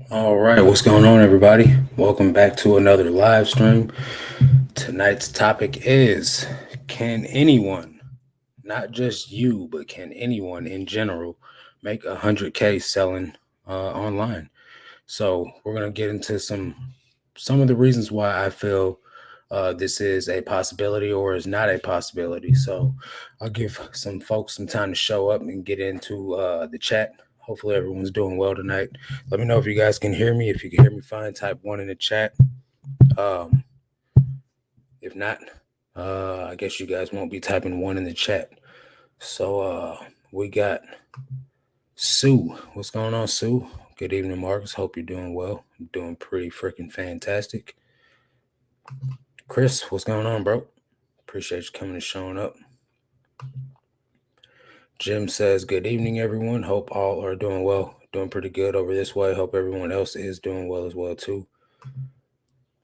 All right, what's going on, everybody? Welcome back to another live stream. Tonight's topic is, can anyone, not just you, but can anyone in general, make 100K selling online? So we're gonna get into some of the reasons why I feel this is a possibility or is not a possibility. So I'll give some folks some time to show up and get into the chat. Hopefully everyone's doing well tonight. Let me know if you guys can hear me. If you can hear me fine, type one in the chat. Um, if not, I guess you guys won't be typing one in the chat. So we got Sue. What's going on, Sue? Good evening, Marcus. Hope you're doing well. I'm doing pretty freaking fantastic. Chris, what's going on, bro? Appreciate you coming and showing up. Jim says, good evening, everyone. Hope all are doing well. Doing pretty good over this way. Hope everyone else is doing well as well, too.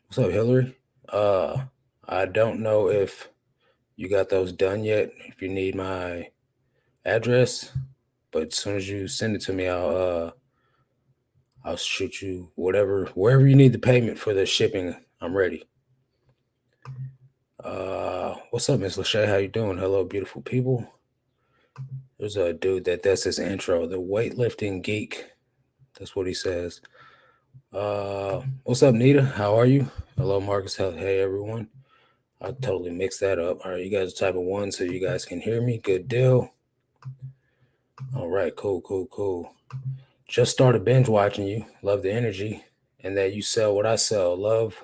What's up, Hillary? I don't know if you got those done yet. If you need my address, but as soon as you send it to me, I'll shoot you wherever you need the payment for the shipping. I'm ready. What's up, Miss Lachey? How you doing? Hello, beautiful people. There's a dude that's his intro, the weightlifting geek. That's what he says. What's up, Nita? How are you? Hello, Marcus. Hey, everyone. I totally mixed that up. All right, you guys are type of one so you guys can hear me. Good deal. All right, cool. Just started binge watching you. Love the energy and that you sell what I sell. Love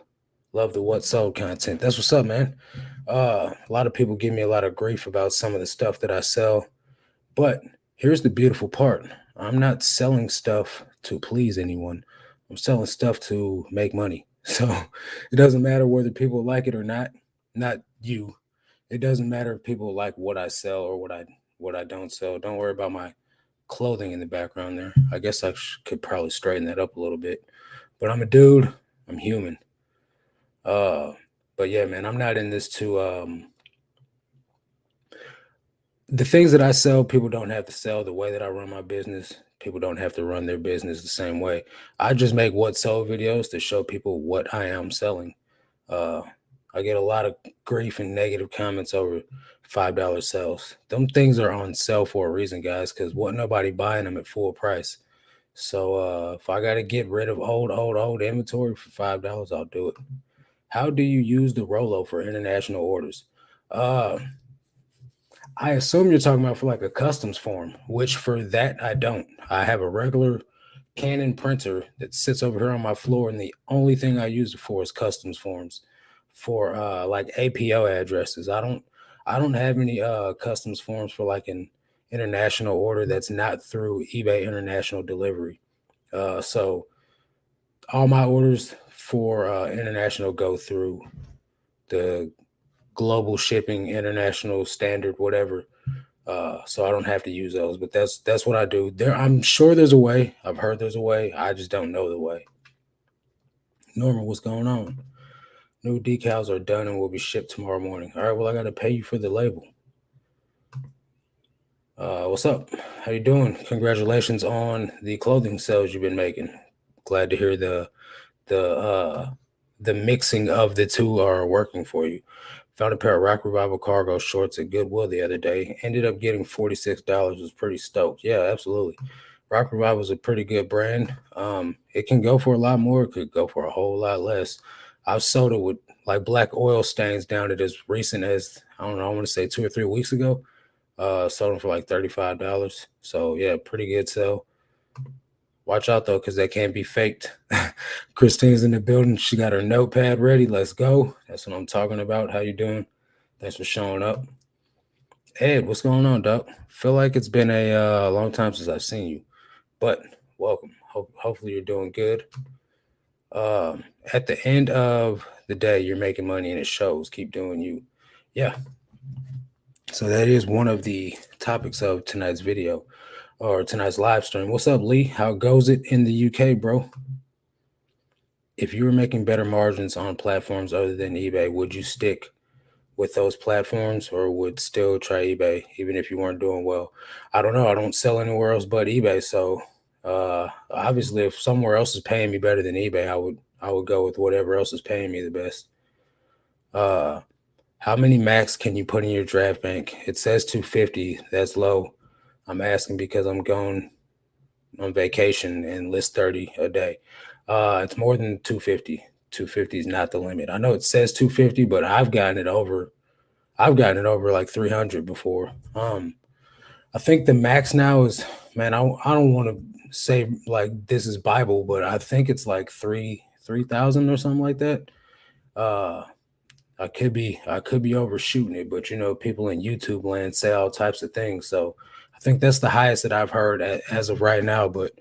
the what sold content. That's what's up, man. A lot of people give me a lot of grief about some of the stuff that I sell, but here's the beautiful part. I'm not selling stuff to please anyone. I'm selling stuff to make money. So it doesn't matter whether people like it or not. Not you. It doesn't matter if people like what I sell or what I don't sell. Don't worry about my clothing in the background there. I guess I could probably straighten that up a little bit. But I'm a dude. I'm human. Uh, but yeah, man, I'm not in this to the things that I sell. People don't have to sell the way that I run my business. People don't have to run their business the same way. I just make what sold videos to show people what I am selling. Uh, I get a lot of grief and negative comments over $5 sales. Them things are on sale for a reason, guys, because what nobody buying them at full price. So if I got to get rid of old inventory for $5, I'll do it. How do you use the Rollo for international orders? Uh, I assume you're talking about for like a customs form, which for that I don't. I have a regular Canon printer that sits over here on my floor, and the only thing I use it for is customs forms for like APO addresses. I don't have any customs forms for like an international order that's not through eBay International Delivery. So all my orders for international go through the global shipping international standard whatever, so I don't have to use those, but that's what I do there. I'm sure there's a way. I've heard there's a way. I just don't know the way. Norman, what's going on? New decals are done and will be shipped tomorrow morning. All right, well, I got to pay you for the label. What's up? How you doing? Congratulations on the clothing sales you've been making. Glad to hear the uh the mixing of the two are working for you. Found a pair of Rock Revival cargo shorts at Goodwill the other day. Ended up getting $46. Was pretty stoked. Yeah, absolutely. Rock Revival is a pretty good brand. It can go for a lot more. It could go for a whole lot less. I've sold it with like black oil stains down it as recent as I don't know. I want to say 2 or 3 weeks ago. Sold them for like $35. So yeah, pretty good sell. Watch out though, because they can't be faked. Christine's in the building. She got her notepad ready. Let's go. That's what I'm talking about. How you doing? Thanks for showing up. Ed, what's going on, Doc? Feel like it's been a long time since I've seen you, but welcome. Hopefully you're doing good. At the end of the day, you're making money and it shows. Keep doing you. Yeah. So that is one of the topics of tonight's video or tonight's live stream. What's up, Lee? How goes it in the UK, bro? If you were making better margins on platforms other than eBay, would you stick with those platforms or would still try eBay even if you weren't doing well? I don't know. I don't sell anywhere else but eBay, so Obviously, if somewhere else is paying me better than eBay, I would go with whatever else is paying me the best. Uh, how many max can you put in your draft bank? It says 250. That's low. I'm asking because I'm going on vacation and list 30 a day. It's more than 250. 250 is not the limit. I know it says 250, but I've gotten it over. I've gotten it over like 300 before. I think the max now is, man, I don't want to say like this is Bible, but I think it's like 3,000 or something like that. Uh I could be overshooting it, but people in YouTube land say all types of things. So I think that's the highest that I've heard as of right now, but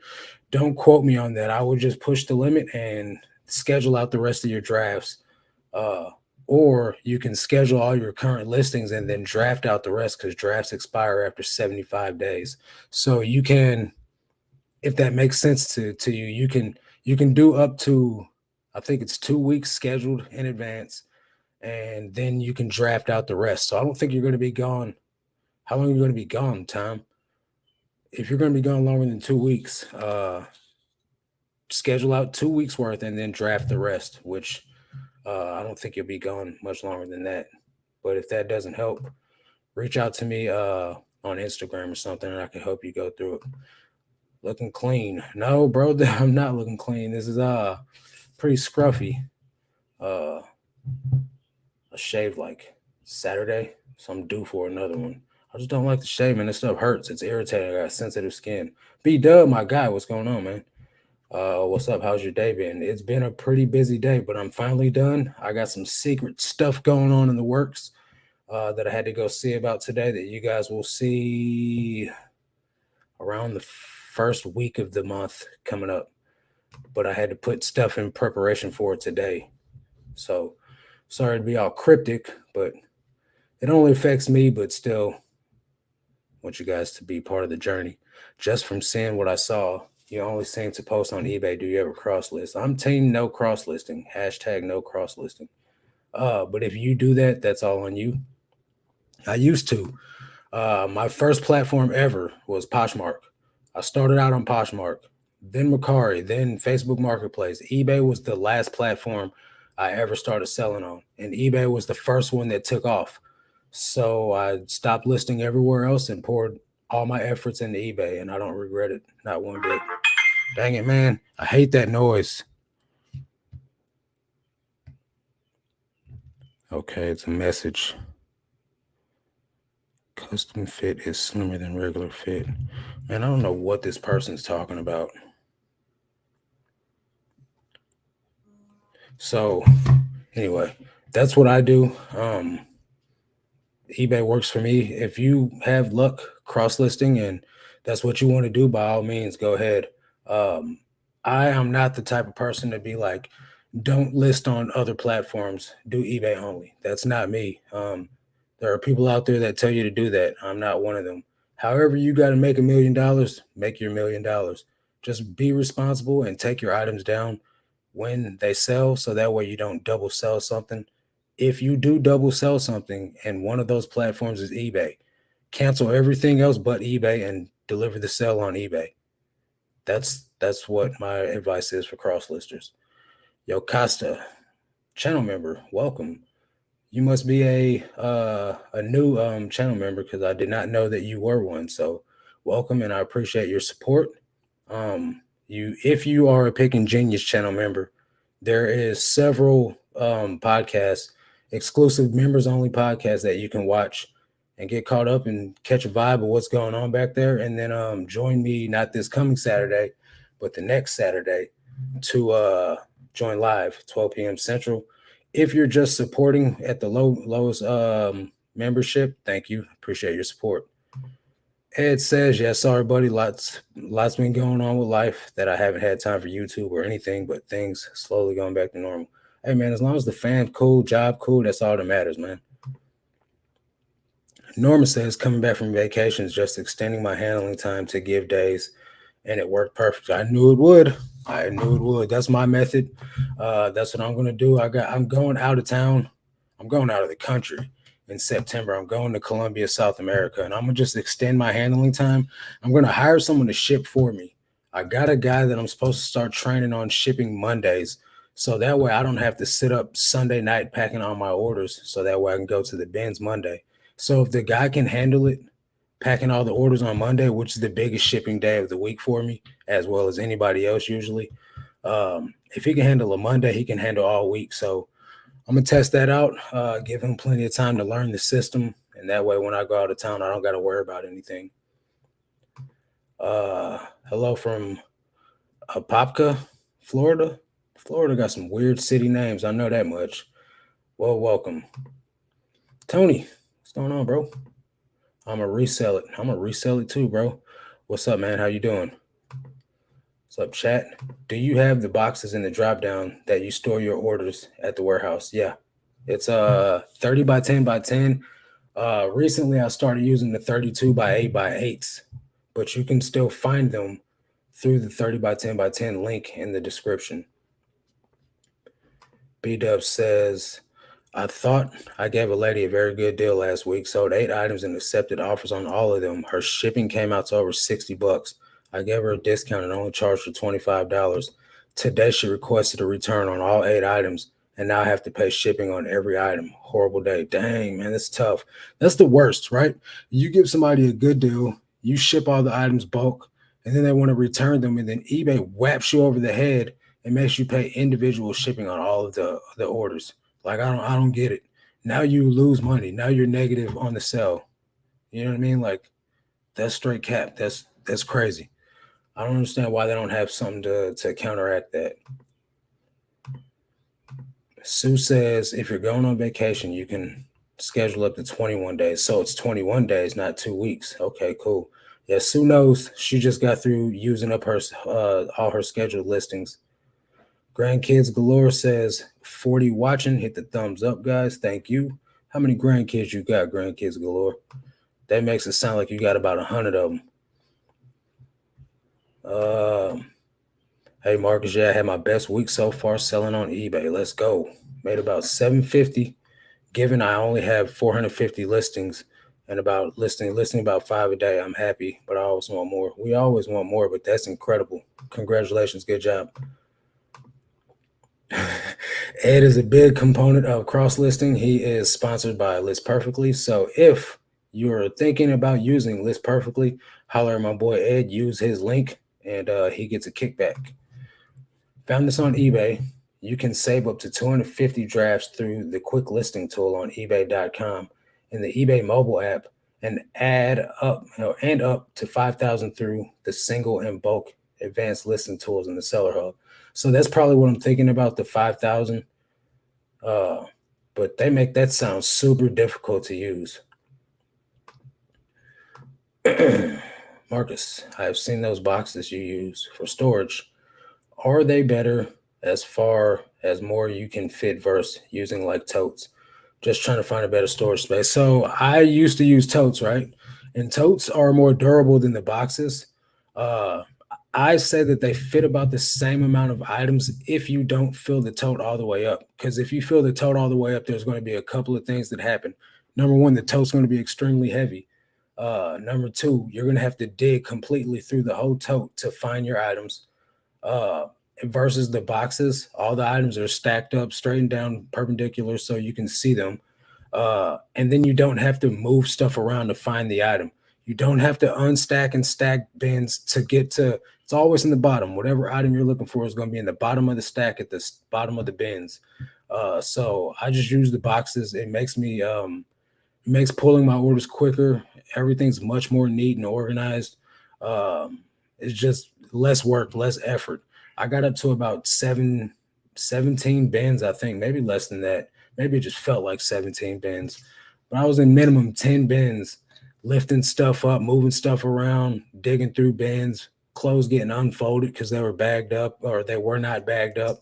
don't quote me on that. I would just push the limit and schedule out the rest of your drafts. Uh, or you can schedule all your current listings and then draft out the rest because drafts expire after 75 days. So you can, if that makes sense to you, you can do up to, I think it's 2 weeks scheduled in advance, and then you can draft out the rest. So I don't think you're going to be gone. How long are you going to be gone, Tom? If you're going to be gone longer than 2 weeks, schedule out 2 weeks worth and then draft the rest, which I don't think you'll be gone much longer than that. But if that doesn't help, reach out to me on Instagram or something, and I can help you go through it. Looking clean? No, bro, I'm not looking clean. This is pretty scruffy. Uh, I shaved like Saturday, so I'm due for another one. I just don't like the shave, man. This stuff hurts. It's irritating. I got sensitive skin. B Dub, my guy, what's going on, man? What's up? How's your day been? It's been a pretty busy day, but I'm finally done. I got some secret stuff going on in the works that I had to go see about today that you guys will see around the first week of the month coming up. But I had to put stuff in preparation for it today. So sorry to be all cryptic, but it only affects me, but still want you guys to be part of the journey. Just from seeing what I saw, you only seem to post on eBay. Do you ever cross list? I'm team no cross listing. Hashtag no cross listing. But if you do that, that's all on you. I used to. My first platform ever was Poshmark. I started out on Poshmark, then Mercari, then Facebook Marketplace. eBay was the last platform I ever started selling on, and eBay was the first one that took off. So I stopped listing everywhere else and poured all my efforts into eBay, and I don't regret it, not one bit. Dang it, man. I hate that noise. Okay, it's a message. Custom fit is slimmer than regular fit. Man, I don't know what this person's talking about. So, anyway, that's what I do. eBay works for me. If you have luck cross listing and that's what you want to do, by all means, go ahead. Um, I am not the type of person to be like, don't list on other platforms, do eBay only. That's not me. There are people out there that tell you to do that. I'm not one of them. However, you got to make $1 million, make your $1 million. Just be responsible and take your items down when they sell so that way you don't double sell something. If you do double sell something and one of those platforms is eBay, cancel everything else but eBay and deliver the sale on eBay. That's what my advice is for cross listers. Yo, Costa, channel member, welcome. You must be a new channel member because I did not know that you were one. So welcome, and I appreciate your support. You if you are a Picking Genius channel member, there is several podcasts, exclusive members only podcasts that you can watch and get caught up and catch a vibe of what's going on back there. And then join me not this coming Saturday, but the next Saturday to join live 12 p.m. Central. If you're just supporting at the lowest membership, thank you. Appreciate your support. Ed says, yeah, sorry, buddy. Lots been going on with life that I haven't had time for YouTube or anything, but things slowly going back to normal. Hey man, as long as the fan cool, job cool, that's all that matters, man. Norma says coming back from vacations, just extending my handling time to give days, and it worked perfect. I knew it would. I knew it would. That's my method. That's what I'm gonna do. I'm going out of town. I'm going out of the country in September. I'm going to Colombia, South America, and I'm gonna just extend my handling time. I'm gonna hire someone to ship for me. I got a guy that I'm supposed to start training on shipping Mondays. So that way I don't have to sit up Sunday night packing all my orders. So that way I can go to the bins Monday. So if the guy can handle it, packing all the orders on Monday, which is the biggest shipping day of the week for me, as well as anybody else usually. If he can handle a Monday, he can handle all week. So I'm gonna test that out. Give him plenty of time to learn the system, and that way, when I go out of town, I don't got to worry about anything. Hello from Apopka, Florida. Florida got some weird city names. I know that much. Well, welcome, Tony. What's going on, bro? I'm gonna resell it. I'm gonna resell it too, bro. What's up, man? How you doing? What's up, chat? Do you have the boxes in the drop down that you store your orders at the warehouse? Yeah. It's 30 by 10 by 10. Recently I started using the 32 by 8 by 8s, but you can still find them through the 30 by 10 by 10 link in the description. B-Dub says, I thought I gave a lady a very good deal last week. Sold 8 items and accepted offers on all of them. Her shipping came out to over $60. I gave her a discount and only charged her $25. Today she requested a return on all 8 items, and now I have to pay shipping on every item. Horrible day. Dang, man, that's tough. That's the worst, right? You give somebody a good deal, you ship all the items bulk, and then they want to return them, and then eBay whaps you over the head and makes you pay individual shipping on all of the orders. Like I don't get it. Now you lose money. Now you're negative on the sell. You know what I mean? Like that's straight cap. That's crazy. I don't understand why they don't have something to counteract that. Sue says if you're going on vacation, you can schedule up to 21 days. So it's 21 days, not 2 weeks. Okay, cool. Yeah, Sue knows. She just got through using up her all her scheduled listings. Grandkids Galore says 40 watching. Hit the thumbs up, guys. Thank you. How many grandkids you got, Grandkids Galore? That makes it sound like you got about 100 of them. Hey, Marcus, yeah, I had my best week so far selling on eBay. Let's go. Made about 750. Given I only have 450 listings and about listing about 5 a day, I'm happy, but I always want more. We always want more, but that's incredible. Congratulations. Good job. Ed is a big component of cross listing. He is sponsored by List Perfectly. So if you're thinking about using List Perfectly, holler at my boy Ed, use his link, and he gets a kickback. Found this on eBay. You can save up to 250 drafts through the quick listing tool on ebay.com in the eBay mobile app and up to 5,000 through the single and bulk advanced listing tools in the Seller Hub. So that's probably what I'm thinking about, the 5,000. But they make that sound super difficult to use. Marcus, I have seen those boxes you use for storage. Are they better as far as more you can fit versus using like totes? Just trying to find a better storage space. So I used to use totes, right? And totes are more durable than the boxes. I say that they fit about the same amount of items if you don't fill the tote all the way up. Because if you fill the tote all the way up, there's going to be a couple of things that happen. Number one, the tote's going to be extremely heavy. Number two, you're going to have to dig completely through the whole tote to find your items. Versus the boxes, all the items are stacked up, straightened down, perpendicular, so you can see them. And then you don't have to move stuff around to find the item. You don't have to unstack and stack bins to get to. It's always in the bottom. Whatever item you're looking for is going to be in the bottom of the stack at the bottom of the bins. So I just use the boxes. It makes pulling my orders quicker. Everything's much more neat and organized. It's just less work, less effort. I got up to about 17 bins, I think, maybe less than that. Maybe it just felt like 17 bins. But I was in minimum 10 bins, lifting stuff up, moving stuff around, digging through bins, clothes getting unfolded because they were bagged up or they were not bagged up.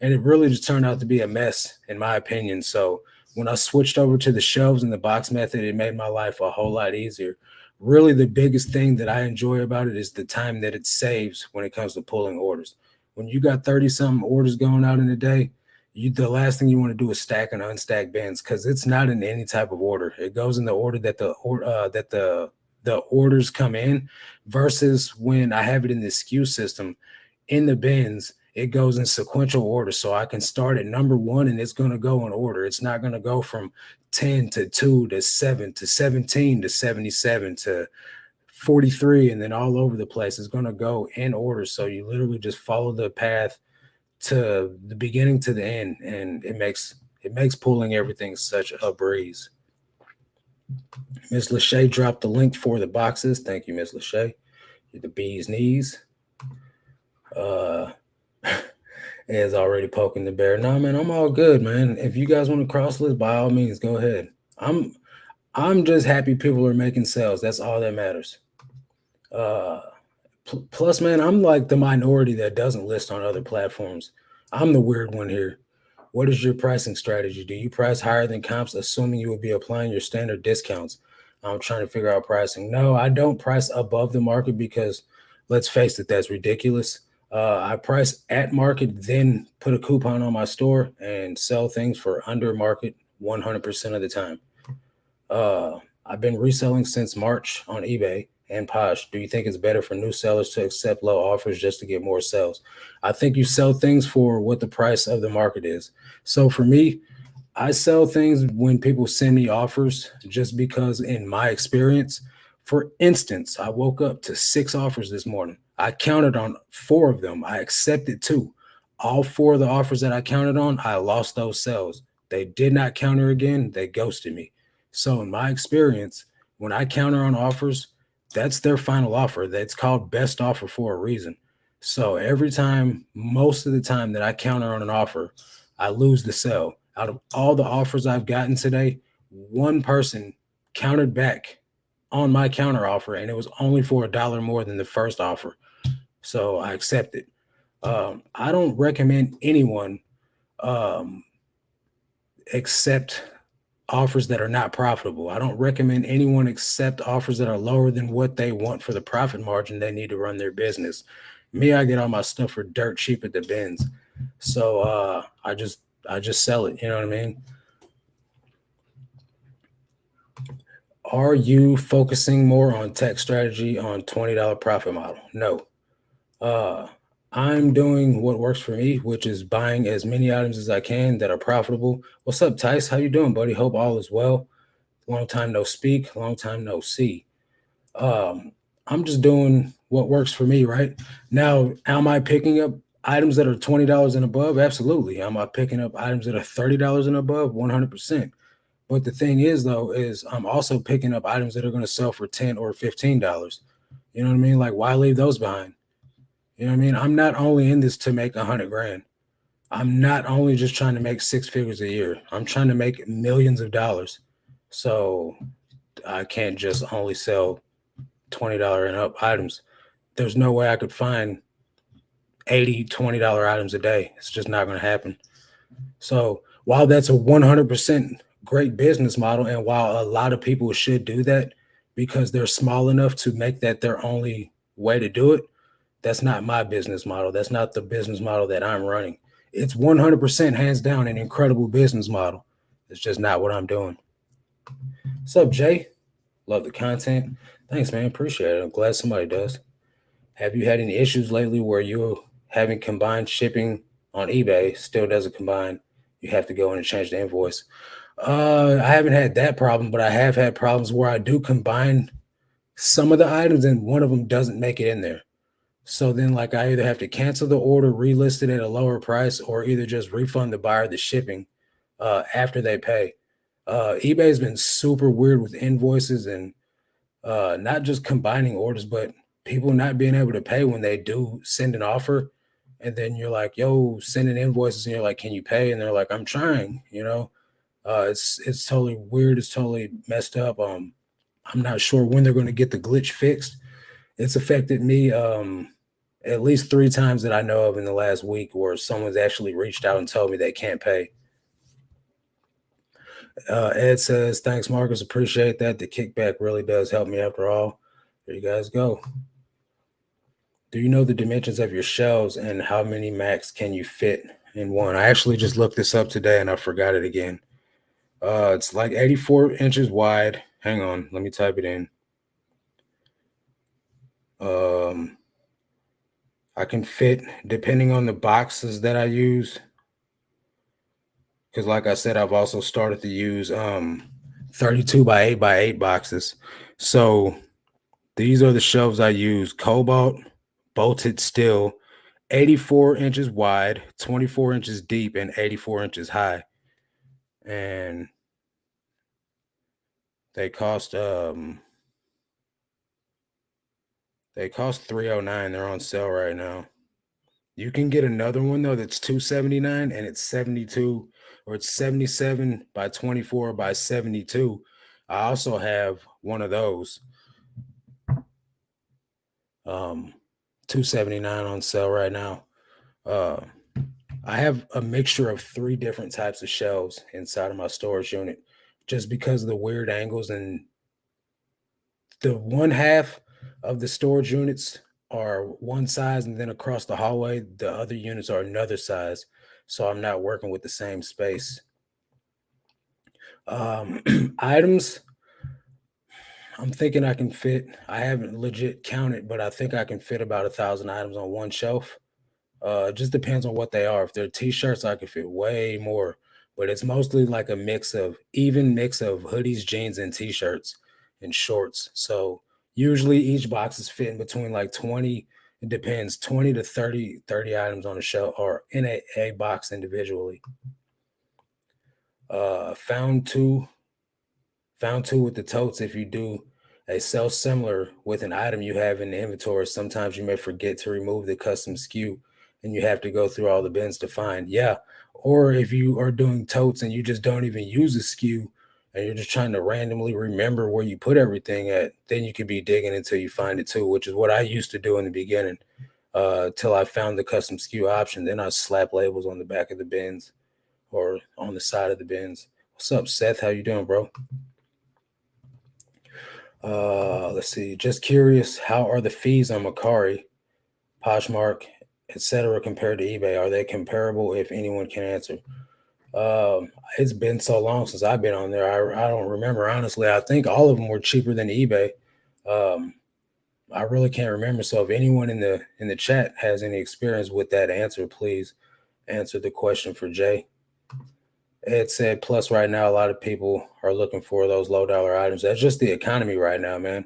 And it really just turned out to be a mess, in my opinion. So when I switched over to the shelves and the box method, it made my life a whole lot easier. Really, the biggest thing that I enjoy about it is the time that it saves when it comes to pulling orders. When you got 30-something orders going out in a day, the last thing you want to do is stack and unstack bins because it's not in any type of order. It goes in the order that the the orders come in versus when I have it in the SKU system in the bins, it goes in sequential order. So I can start at number one and it's going to go in order. It's not going to go from 10 to 2 to 7 to 17 to 77 to 43 and then all over the place. It's going to go in order. So you literally just follow the path to the beginning to the end, and it makes pulling everything such a breeze. Miss Lachey dropped the link for the boxes. Thank you, Miss Lachey. The bee's knees. Is already poking the bear. No, man, I'm all good, man. If you guys want to cross list, by all means, go ahead. I'm just happy people are making sales. That's all that matters. Plus, man, I'm like the minority that doesn't list on other platforms. I'm the weird one here. What is your pricing strategy? Do you price higher than comps, assuming you will be applying your standard discounts? I'm trying to figure out pricing. No, I don't price above the market because, let's face it, that's ridiculous. I price at market, then put a coupon on my store and sell things for under market 100% of the time. I've been reselling since March on eBay and Posh. Do you think it's better for new sellers to accept low offers just to get more sales? I think you sell things for what the price of the market is. So for me, I sell things when people send me offers just because, in my experience, for instance, I woke up to 6 offers this morning. I counted on 4 of them. I accepted 2. All 4 of the offers that I counted on, I lost those sales. They did not counter again. They ghosted me. So in my experience, when I counter on offers, that's their final offer. That's called best offer for a reason. So every time, most of the time that I counter on an offer, I lose the sale. Out of all the offers I've gotten today, one person countered back on my counter offer, and it was only for $1 more than the first offer. So I accepted. I don't recommend anyone accept offers that are not profitable. I don't recommend anyone accept offers that are lower than what they want for the profit margin they need to run their business. Me, I get all my stuff for dirt cheap at the bins. So I just sell it. You know what I mean? Are you focusing more on tech strategy on $20 profit model? No. I'm doing what works for me, which is buying as many items as I can that are profitable. What's up, Tice? How you doing, buddy? Hope all is well. Long time no speak, long time no see. I'm just doing what works for me, right? Now, am I picking up items that are $20 and above? Absolutely. Am I picking up items that are $30 and above? 100%. But the thing is, though, is I'm also picking up items that are going to sell for $10 or $15. You know what I mean? Like, why leave those behind? You know what I mean? I'm not only in this to make 100 grand. I'm not only just trying to make 6 figures a year. I'm trying to make millions of dollars. So I can't just only sell $20 and up items. There's no way I could find 80 $20 items a day. It's just not going to happen. So while that's a 100% great business model, and while a lot of people should do that because they're small enough to make that their only way to do it, that's not my business model. That's not the business model that I'm running. It's 100% hands down an incredible business model. It's just not what I'm doing. What's up, Jay? Love the content. Thanks, man. Appreciate it. I'm glad somebody does. Have you had any issues lately where you're having combined shipping on eBay still doesn't combine? You have to go in and change the invoice. I haven't had that problem, but I have had problems where I do combine some of the items and one of them doesn't make it in there. So then, like, I either have to cancel the order, relist it at a lower price, or either just refund the buyer the shipping after they pay. eBay's been super weird with invoices and not just combining orders, but people not being able to pay when they do send an offer. And then you're like, yo, sending invoices, and you're like, can you pay? And they're like, I'm trying, you know. It's totally weird. It's totally messed up. I'm not sure when they're going to get the glitch fixed. It's affected me at least 3 times that I know of in the last week where someone's actually reached out and told me they can't pay. Ed says, thanks, Marcus. Appreciate that. The kickback really does help me after all. There you guys go. Do you know the dimensions of your shelves and how many max can you fit in one? I actually just looked this up today and I forgot it again. It's like 84 inches wide. Hang on, let me type it in. Um, I can fit, depending on the boxes that I use, because like I said, I've also started to use 32 by 8 by 8 boxes. So these are the shelves I use: cobalt, bolted steel, 84 inches wide, 24 inches deep, and 84 inches high. And they cost they cost 309. They're on sale right now. You can get another one though that's 279, and it's 72, or it's 77 by 24 by 72. I also have one of those. 279 on sale right now. Uh I have a mixture of three different types of shelves inside of my storage unit just because of the weird angles, and the one half of the storage units are one size, and then across the hallway the other units are another size, so I'm not working with the same space. Items, I'm thinking I can fit, I haven't legit counted, but I think I can fit about 1,000 items on one shelf. It just depends on what they are. If they're t-shirts, I could fit way more, but it's mostly like a mix of hoodies, jeans, and t-shirts and shorts. So usually each box is fitting between like 20, it depends, 20 to 30 items on a shelf or in a box individually. Uh found two Found two with the totes. If you do a sell similar with an item you have in the inventory, sometimes you may forget to remove the custom SKU and you have to go through all the bins to find. Yeah. Or if you are doing totes and you just don't even use a SKU and you're just trying to randomly remember where you put everything at, then you could be digging until you find it too, which is what I used to do in the beginning, till I found the custom SKU option. Then I slap labels on the back of the bins or on the side of the bins. What's up, Seth? How you doing, bro? Let's see. Just curious, how are the fees on Macari, Poshmark, etc. compared to eBay? Are they comparable? If anyone can answer. It's been so long since I've been on there. I don't remember honestly. I think all of them were cheaper than eBay. Um, I really can't remember. So if anyone in the chat has any experience with that answer, please answer the question for Jay. Ed said, plus right now a lot of people are looking for those low dollar items. That's just the economy right now, man.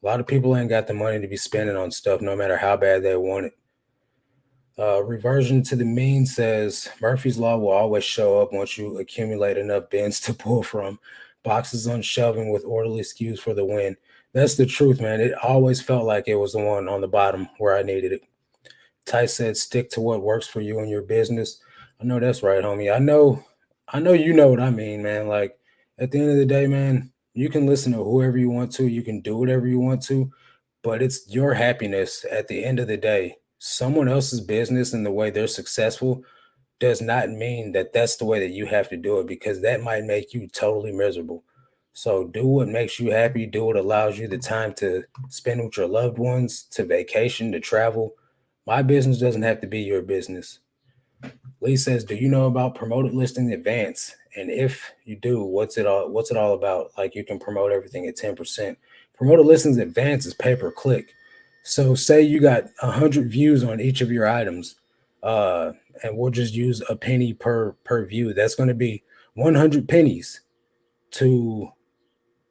A lot of people ain't got the money to be spending on stuff, no matter how bad they want it. Reversion to the mean says Murphy's Law will always show up once you accumulate enough bins to pull from. Boxes on shelving with orderly SKUs for the win. That's the truth, man. It always felt like it was the one on the bottom where I needed it. Ty said, stick to what works for you and your business. I know that's right, homie. I know you know what I mean, man. Like at the end of the day, man, you can listen to whoever you want to, you can do whatever you want to, but it's your happiness at the end of the day. Someone else's business and the way they're successful does not mean that that's the way that you have to do it, because that might make you totally miserable. So do what makes you happy, do what allows you the time to spend with your loved ones, to vacation, to travel. My business doesn't have to be your business. Lee says, "Do you know about promoted listing advance? And if you do, what's it all about? Like you can promote everything at 10%. Promoted listings advance is pay per click. So say you got 100 views on each of your items, uh, and we'll just use a penny per view. That's going to be 100 pennies to.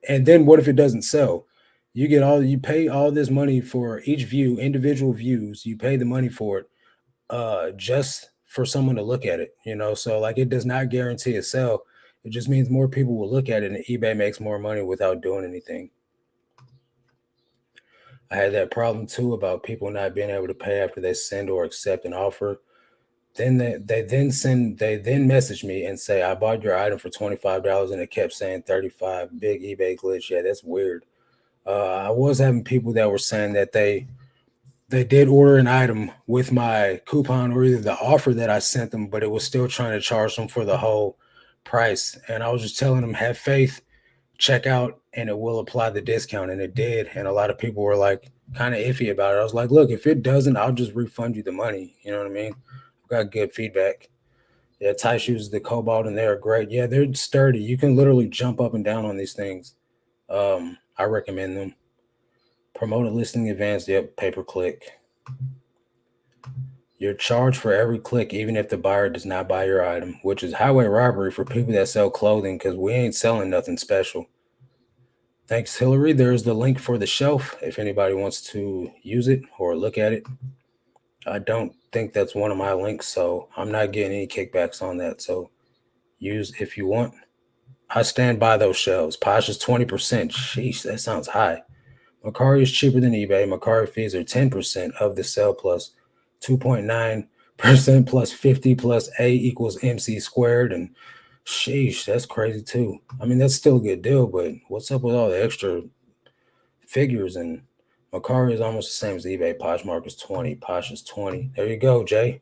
And then what if it doesn't sell? You pay all this money for each view, individual views. You pay the money for it, just for someone to look at it, so like it does not guarantee a sale. It just means more people will look at it, and eBay makes more money without doing anything. I had that problem too about people not being able to pay after they send or accept an offer. Then they then message me and say, I bought your item for $25 and it kept saying 35. Big eBay glitch. Yeah, that's weird. I was having people that were saying that they did order an item with my coupon or either the offer that I sent them, but it was still trying to charge them for the whole price. And I was just telling them, have faith, check out, and it will apply the discount. And it did. And a lot of people were like kind of iffy about it. I was like, look, if it doesn't, I'll just refund you the money. You know what I mean? I've got good feedback. Yeah, tie shoes, the Cobalt, and they're great. Yeah, they're sturdy. You can literally jump up and down on these things. I recommend them. Promote a listing in advance. Yep, pay per click. You're charged for every click, even if the buyer does not buy your item, which is highway robbery for people that sell clothing because we ain't selling nothing special. Thanks, Hillary. There's the link for the shelf if anybody wants to use it or look at it. I don't think that's one of my links, so I'm not getting any kickbacks on that. So use if you want. I stand by those shelves. Posh is 20%. Sheesh, that sounds high. Mercari is cheaper than eBay. Mercari fees are 10% of the sale plus 2.9% plus 50 plus A equals MC squared. And sheesh, that's crazy too. I mean, that's still a good deal, but what's up with all the extra figures? And Mercari is almost the same as eBay. Poshmark is 20. Posh is 20. There you go, Jay.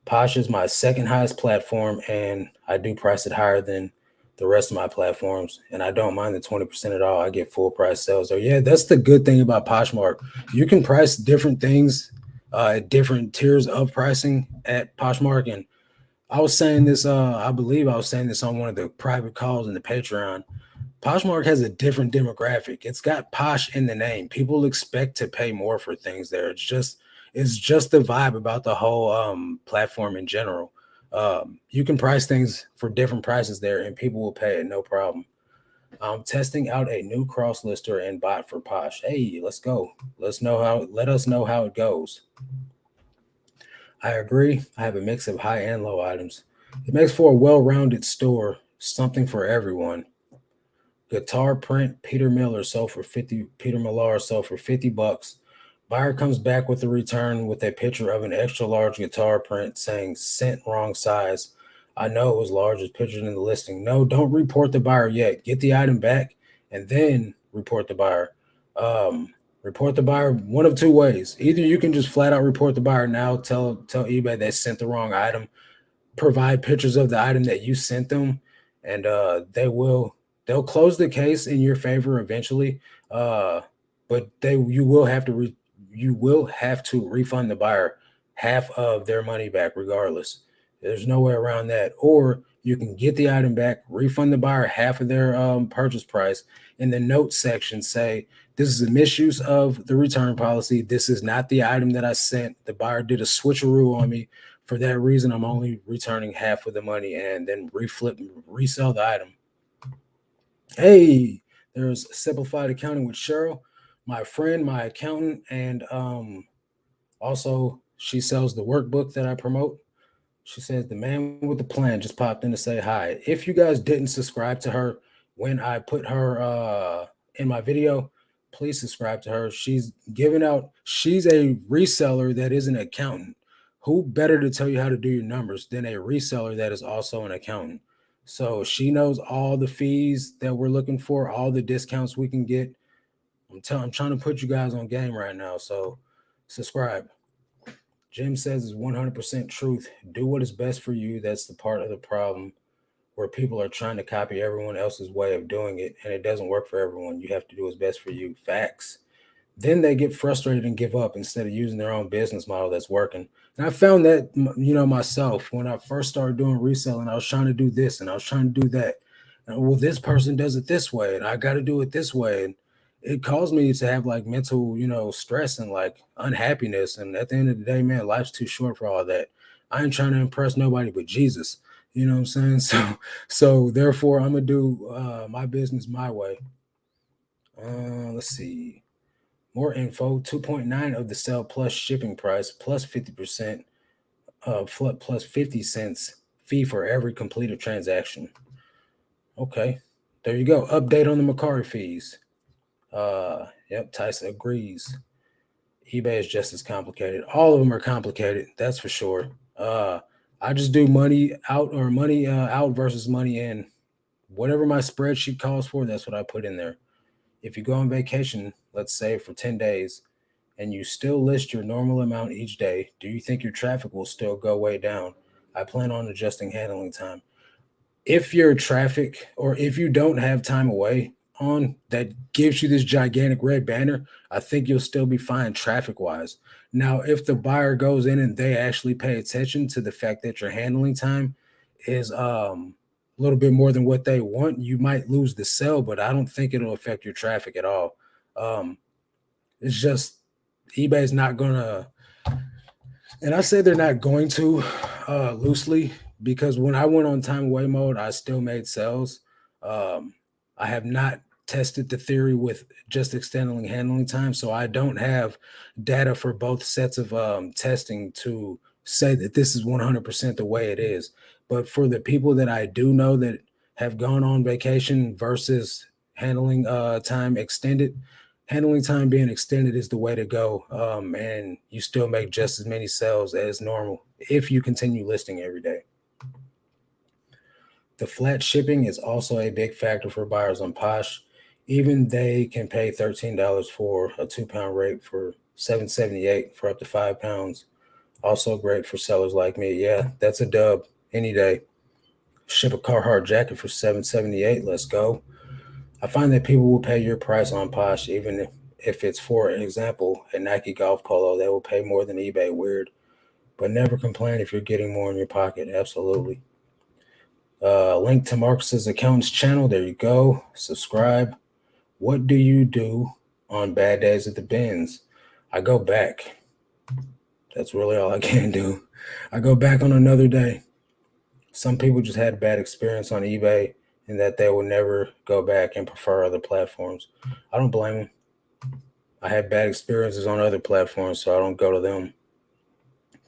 Posh is my second highest platform, and I do price it higher than the rest of my platforms, and I don't mind the 20% at all. I get full price sales there. Yeah, that's the good thing about Poshmark. You can price different things at different tiers of pricing at Poshmark. And I was saying this, I believe I was saying this on one of the private calls in the Patreon. Poshmark has a different demographic. It's got posh in the name. People expect to pay more for things there. It's just the vibe about the whole platform in general. You can price things for different prices there, and people will pay it no problem. I'm testing out a new cross lister and bot for Posh. Hey, let's go. Let us know how it goes. I agree. I have a mix of high and low items. It makes for a well-rounded store, something for everyone. Guitar print Peter Miller sold for 50. Peter Millar sold for $50. Buyer comes back with a return with a picture of an extra large guitar print saying sent wrong size. I know it was large as pictured in the listing. No, don't report the buyer yet. Get the item back and then report the buyer. Um, report the buyer one of two ways. Either you can just flat out report the buyer now, tell eBay they sent the wrong item, provide pictures of the item that you sent them, and they'll close the case in your favor eventually. Uh, but they you will have to refund the buyer half of their money back regardless. There's no way around that. Or you can get the item back, refund the buyer half of their purchase price. In the notes section, say this is a misuse of the return policy. This is not the item that I sent. The buyer did a switcheroo on me. For that reason, I'm only returning half of the money and then resell the item. Hey, there's simplified accounting with Cheryl, my friend, my accountant, and also she sells the workbook that I promote. She says the man with the plan just popped in to say hi. If you guys didn't subscribe to her when I put her in my video, please subscribe to her. She's a reseller that is an accountant. Who better to tell you how to do your numbers than a reseller that is also an accountant? So she knows all the fees that we're looking for, all the discounts we can get. I'm trying to put you guys on game right now. So subscribe. Jim says is 100% truth. Do what is best for you. That's the part of the problem where people are trying to copy everyone else's way of doing it, and it doesn't work for everyone. You have to do what's best for you. Facts. Then they get frustrated and give up instead of using their own business model that's working. And I found that, myself when I first started doing reselling, I was trying to do this and I was trying to do that. And, well, this person does it this way, and I got to do it this way. And it caused me to have like mental, stress and like unhappiness. And at the end of the day, man, life's too short for all that. I ain't trying to impress nobody but Jesus. You know what I'm saying? So therefore, I'm gonna do my business my way. Let's see. More info 2.9 of the sale plus shipping price plus 50% plus 50 cents fee for every completed transaction. Okay, there you go. Update on the Mercari fees. Yep, Tyson agrees. eBay is just as complicated. All of them are complicated, that's for sure. I just do money out or money out versus money in. Whatever my spreadsheet calls for, that's what I put in there. If you go on vacation, let's say for 10 days, and you still list your normal amount each day, do you think your traffic will still go way down? I plan on adjusting handling time. If your traffic or if you don't have time away on that gives you this gigantic red banner, I think you'll still be fine traffic wise. Now, if the buyer goes in and they actually pay attention to the fact that your handling time is a little bit more than what they want, you might lose the sale, but I don't think it'll affect your traffic at all. Um, It's just eBay's not gonna, and I say they're not going to loosely, because when I went on time away mode, I still made sales. Um, I have not tested the theory with just extending handling time, so I don't have data for both sets of testing to say that this is 100% the way it is. But for the people that I do know that have gone on vacation versus handling time extended, handling time being extended is the way to go. And you still make just as many sales as normal if you continue listing every day. The flat shipping is also a big factor for buyers on Posh. Even they can pay $13 for a 2 pound rake for $7.78 for up to 5 pounds. Also great for sellers like me. Yeah, that's a dub any day. Ship a Carhartt jacket for $7.78. Let's go. I find that people will pay your price on Posh, even if it's, for example, a Nike golf polo. They will pay more than eBay. Weird, but never complain if you're getting more in your pocket. Absolutely. Link to Marcus's accountant's channel. There you go. Subscribe. What do you do on bad days at the bins? I go back. That's really all I can do. I go back on another day. Some people just had a bad experience on eBay and that they will never go back and prefer other platforms. I don't blame them. I had bad experiences on other platforms, so I don't go to them.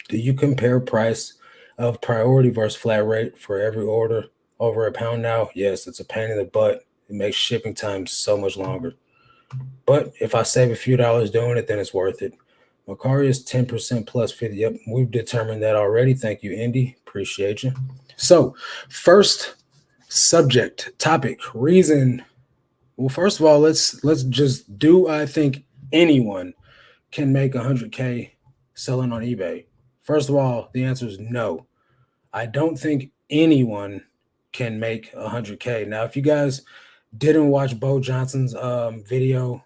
Do you compare price of priority versus flat rate for every order over a pound now? Yes, it's a pain in the butt. It makes shipping time so much longer. But if I save a few dollars doing it, then it's worth it. Macari is 10% plus 50. Yep, we've determined that already. Thank you, Indy. Appreciate you. So, first subject, topic, reason. Well, first of all, let's just, do I think anyone can make 100K selling on eBay? First of all, the answer is no. I don't think anyone can make 100K. Now, if you guys didn't watch Bo Johnson's video,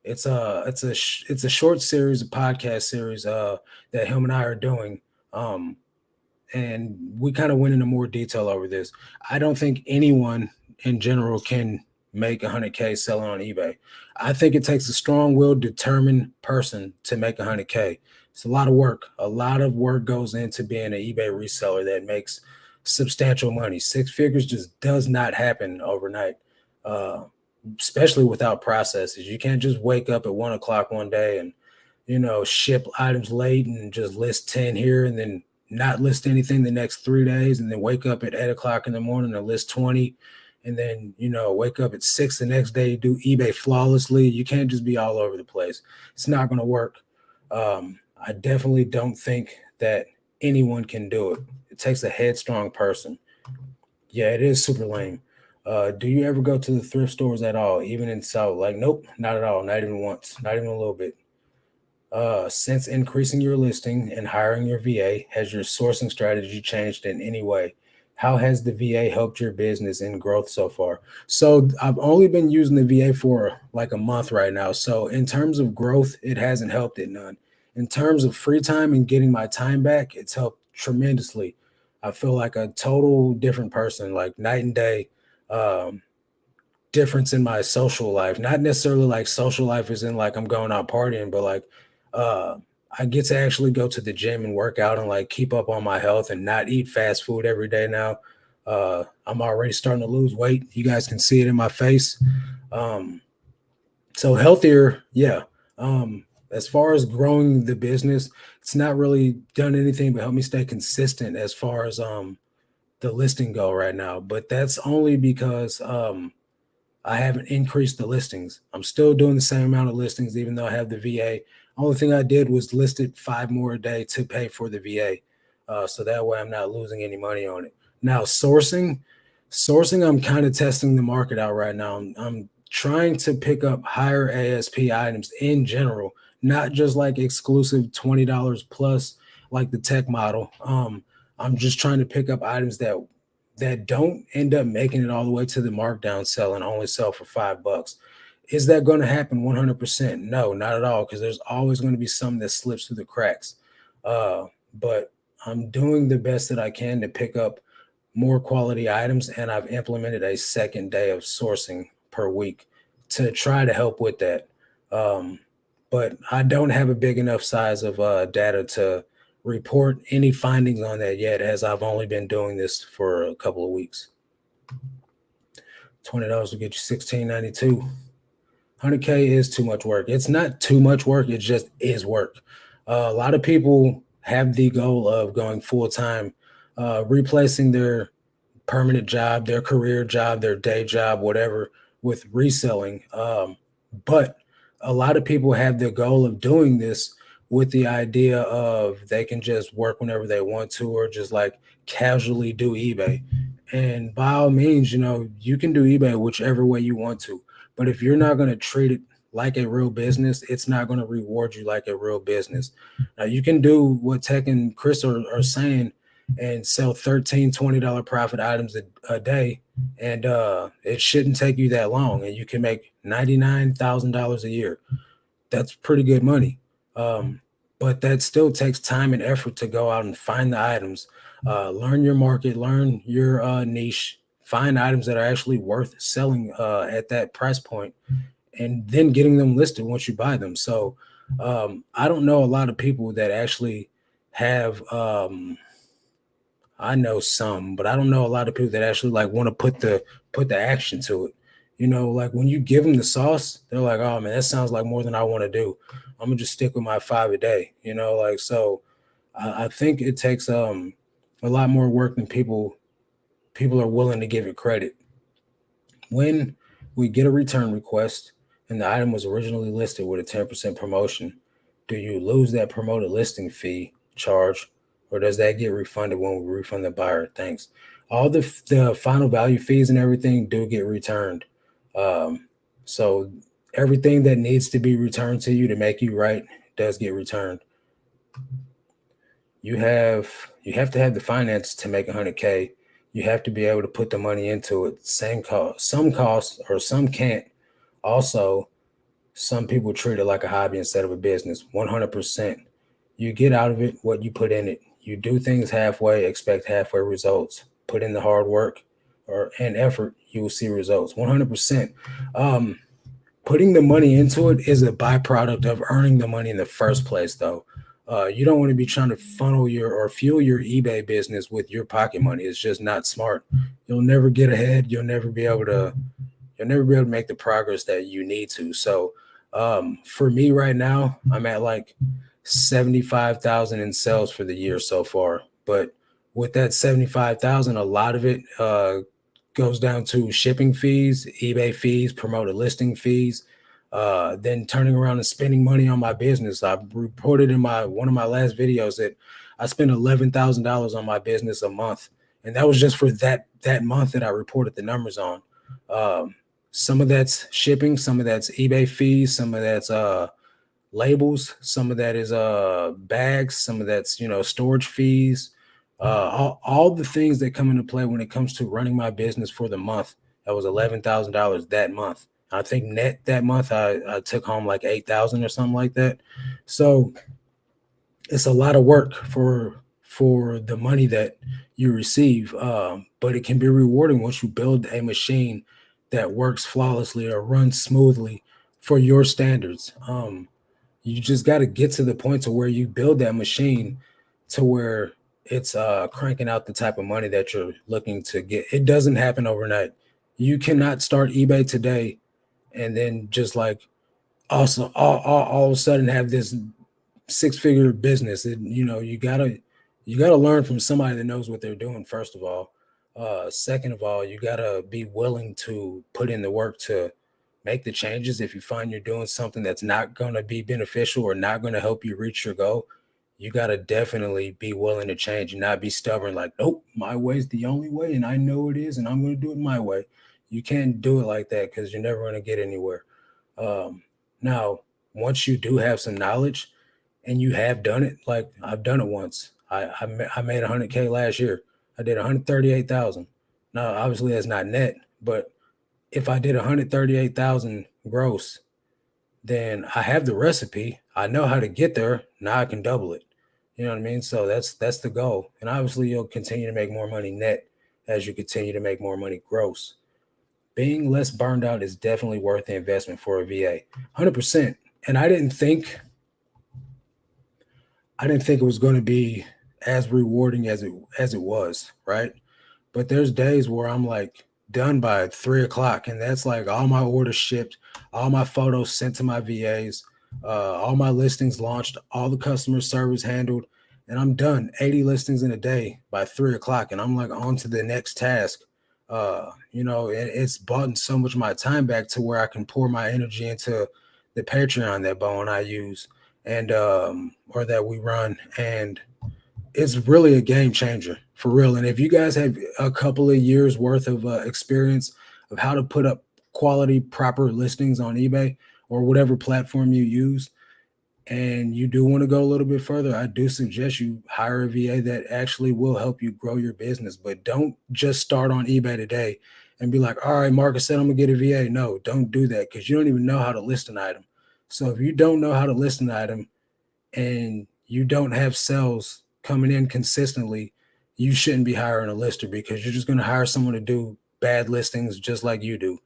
it's a short series, a podcast series that him and I are doing. And we kind of went into more detail over this. I don't think anyone in general can make 100K selling on eBay. I think it takes a strong-willed, determined person to make 100K. It's a lot of work. A lot of work goes into being an eBay reseller that makes substantial money. Six figures just does not happen overnight, uh, especially without processes. You can't just wake up at 1 o'clock one day and ship items late and just list 10 here and then not list anything the next 3 days, and then wake up at 8 o'clock in the morning and list 20, and then wake up at 6 the next day, do eBay flawlessly. You can't just be all over the place. It's not going to work. I definitely don't think that anyone can do it. It takes a headstrong person. Yeah, it is super lame. Do you ever go to the thrift stores at all, even in South? Like, nope, not at all. Not even once. Not even a little bit. Since increasing your listing and hiring your VA, has your sourcing strategy changed in any way? How has the VA helped your business and growth so far? So I've only been using the VA for like a month right now. So in terms of growth, it hasn't helped it none. In terms of free time and getting my time back, it's helped tremendously. I feel like a total different person, like night and day. Um, Difference in my social life. Not necessarily like social life is in like I'm going out partying, but like uh I get to actually go to the gym and work out and like keep up on my health and not eat fast food every day now. I'm already starting to lose weight. You guys can see it in my face. Um so healthier, yeah. As far as growing the business, it's not really done anything but help me stay consistent as far as the listing go right now. But that's only because I haven't increased the listings. I'm still doing the same amount of listings, even though I have the VA. Only thing I did was listed 5 more a day to pay for the VA. So that way I'm not losing any money on it. Now, sourcing, I'm kind of testing the market out right now. I'm trying to pick up higher ASP items in general, not just like exclusive $20 plus, like the tech model. I'm just trying to pick up items that don't end up making it all the way to the markdown sell and only sell for $5. Is that going to happen 100%? No, not at all, because there's always going to be some that slips through the cracks. But I'm doing the best that I can to pick up more quality items, and I've implemented a second day of sourcing per week to try to help with that. Um, but I don't have a big enough size of data to report any findings on that yet, as I've only been doing this for a couple of weeks. $20 will get you 1692. 100K is too much work. It's not too much work. It just is work. A lot of people have the goal of going full time, replacing their permanent job, their career job, their day job, whatever, with reselling. But a lot of people have the goal of doing this with the idea of they can just work whenever they want to, or just like casually do eBay. And by all means, you can do eBay whichever way you want to. But if you're not going to treat it like a real business, it's not going to reward you like a real business. Now, you can do what Tech and Chris are saying and sell $13, $20 profit items a day, and it shouldn't take you that long, and you can make $99,000 a year. That's pretty good money. But that still takes time and effort to go out and find the items, learn your market, learn your niche, find items that are actually worth selling at that price point, and then getting them listed once you buy them. So I don't know a lot of people that actually have I know some, but I don't know a lot of people that actually like want to put the action to it. Like when you give them the sauce, they're like, "Oh man, that sounds like more than I want to do. I'm gonna just stick with my 5 a day." Like so. I think it takes a lot more work than people are willing to give it credit. When we get a return request and the item was originally listed with a 10% promotion, do you lose that promoted listing fee charge, or does that get refunded when we refund the buyer? Thanks. All the final value fees and everything do get returned. So everything that needs to be returned to you to make you right does get returned. You have to have the finances to make 100K. You have to be able to put the money into it. Same cost, some costs or some can't. Also, some people treat it like a hobby instead of a business. 100%. You get out of it what you put in it. You do things halfway, expect halfway results. Put in the hard work or and effort, you will see results. 100%. Putting the money into it is a byproduct of earning the money in the first place, though. You don't want to be trying to funnel your or fuel your eBay business with your pocket money. It's just not smart. You'll never get ahead. You'll never be able to make the progress that you need to. So for me right now, I'm at like 75,000 in sales for the year so far. But with that 75,000, a lot of it goes down to shipping fees, eBay fees, promoted listing fees, then turning around and spending money on my business. I reported in my one of my last videos that I spent $11,000 on my business a month, and that was just for that month that I reported the numbers on. Um, some of that's shipping, some of that's eBay fees, some of that's labels, some of that is bags, some of that's storage fees, all the things that come into play when it comes to running my business for the month. That was $11,000 that month. I think net that month I took home like 8,000 or something like that. So it's a lot of work for the money that you receive, but it can be rewarding once you build a machine that works flawlessly or runs smoothly for your standards. You just got to get to the point to where you build that machine to where it's cranking out the type of money that you're looking to get. It doesn't happen overnight. You cannot start eBay today and then just like also all of a sudden have this six-figure business. You gotta learn from somebody that knows what they're doing, first of all. Second of all, you gotta be willing to put in the work to make the changes. If you find you're doing something that's not gonna be beneficial or not gonna help you reach your goal, you gotta definitely be willing to change and not be stubborn, like, nope, my way's the only way, and I know it is, and I'm gonna do it my way. You can't do it like that because you're never gonna get anywhere. Now, once you do have some knowledge and you have done it, like I've done it once. I made 100K last year. I did 138,000. Now, obviously, that's not net, but if I did 138,000 gross, then I have the recipe. I know how to get there. Now I can double it. You know what I mean? So that's the goal. And obviously, you'll continue to make more money net as you continue to make more money gross. Being less burned out is definitely worth the investment for a VA. 100%. And I didn't think it was going to be as rewarding as it was, right? But there's days where I'm like done by 3 o'clock, and that's like all my orders shipped, all my photos sent to my VAs, all my listings launched, all the customer service handled, and I'm done. 80 listings in a day by 3 o'clock, and I'm like on to the next task. It's bought so much of my time back to where I can pour my energy into the Patreon that Bo and I use, and or that we run, and it's really a game changer for real. And if you guys have a couple of years worth of experience of how to put up quality, proper listings on eBay or whatever platform you use, and you do want to go a little bit further, I do suggest you hire a VA that actually will help you grow your business. But don't just start on eBay today and be like, all right, Marcus said I'm gonna get a VA. No, don't do that because you don't even know how to list an item. So if you don't know how to list an item, and you don't have sales coming in consistently, you shouldn't be hiring a lister because you're just going to hire someone to do bad listings just like you do.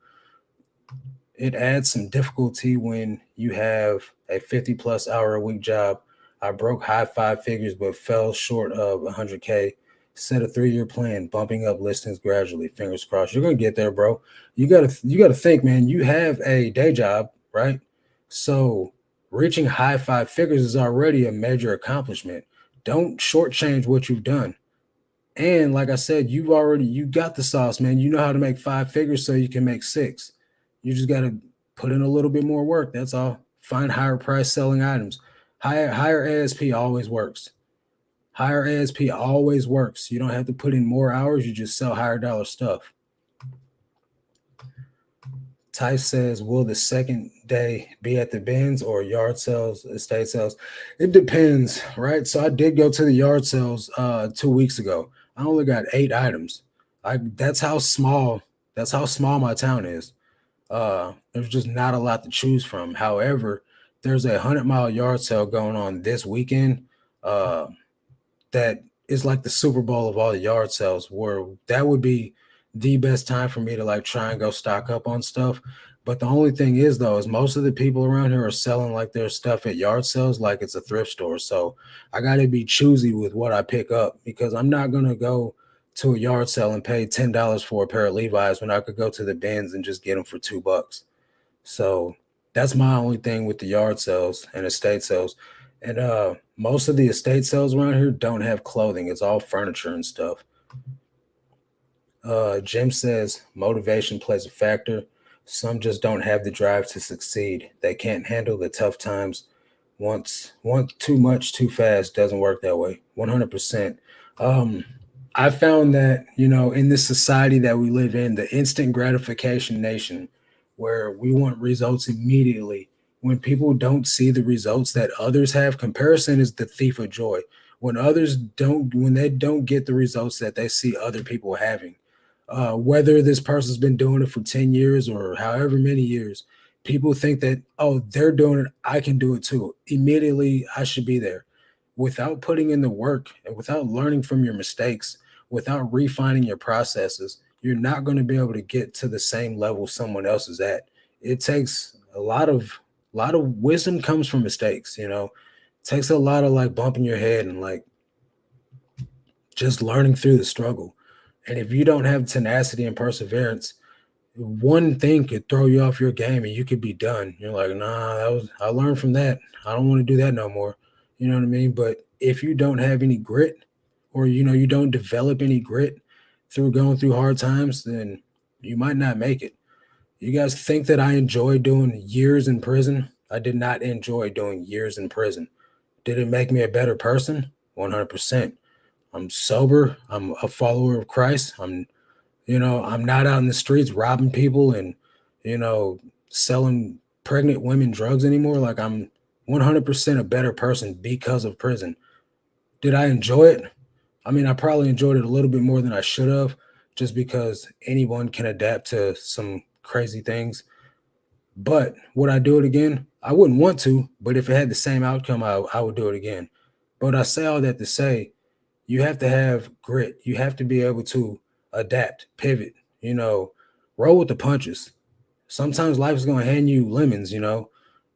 It adds some difficulty when you have a 50 plus hour a week job. I broke high five figures but fell short of 100K. Set a 3 year plan, bumping up listings gradually. Fingers crossed. You're gonna get there, bro. You gotta think, man. You have a day job, right? So reaching high five figures is already a major accomplishment. Don't shortchange what you've done. And like I said, you got the sauce, man. You know how to make five figures so you can make six. You just got to put in a little bit more work. That's all. Find higher price selling items. Higher ASP always works. Higher ASP always works. You don't have to put in more hours. You just sell higher dollar stuff. Ty says, will the second day be at the bins or yard sales, estate sales? It depends, right? So I did go to the yard sales 2 weeks ago. I only got 8 items. I that's how small my town is. There's just not a lot to choose from. However, there's a 100-mile yard sale going on this weekend. Uh, that is like the Super Bowl of all the yard sales, where that would be the best time for me to like try and go stock up on stuff. But the only thing is though, is most of the people around here are selling like their stuff at yard sales like it's a thrift store. So I gotta be choosy with what I pick up because I'm not gonna go to a yard sale and pay $10 for a pair of Levi's when I could go to the bins and just get them for $2. So that's my only thing with the yard sales and estate sales. And most of the estate sales around here don't have clothing. It's all furniture and stuff. Jim says motivation plays a factor. Some just don't have the drive to succeed. They can't handle the tough times. Once want too much too fast doesn't work that way. 100%. Um, I found that, in this society that we live in, the instant gratification nation, where we want results immediately, when people don't see the results that others have, comparison is the thief of joy. When they don't get the results that they see other people having, whether this person's been doing it for 10 years or however many years, people think that, oh, they're doing it, I can do it too. Immediately, I should be there. Without putting in the work and without learning from your mistakes, without refining your processes, you're not going to be able to get to the same level someone else is at. It takes a lot of wisdom comes from mistakes. It takes a lot of like bumping your head and like just learning through the struggle. And if you don't have tenacity and perseverance, one thing could throw you off your game and you could be done. You're like, nah, I learned from that. I don't want to do that no more. You know what I mean? But if you don't have any grit or you don't develop any grit through going through hard times, then you might not make it. You guys think that I enjoy doing years in prison? I did not enjoy doing years in prison. Did it make me a better person? 100%. I'm sober. I'm a follower of Christ. I'm not out in the streets robbing people and, you know, selling pregnant women drugs anymore. Like I'm 100% a better person because of prison. Did I enjoy it? I mean, I probably enjoyed it a little bit more than I should have, just because anyone can adapt to some crazy things. But would I do it again? I wouldn't want to, but if it had the same outcome, I would do it again. But I say all that to say you have to have grit. You have to be able to adapt, pivot, roll with the punches. Sometimes life is going to hand you lemons.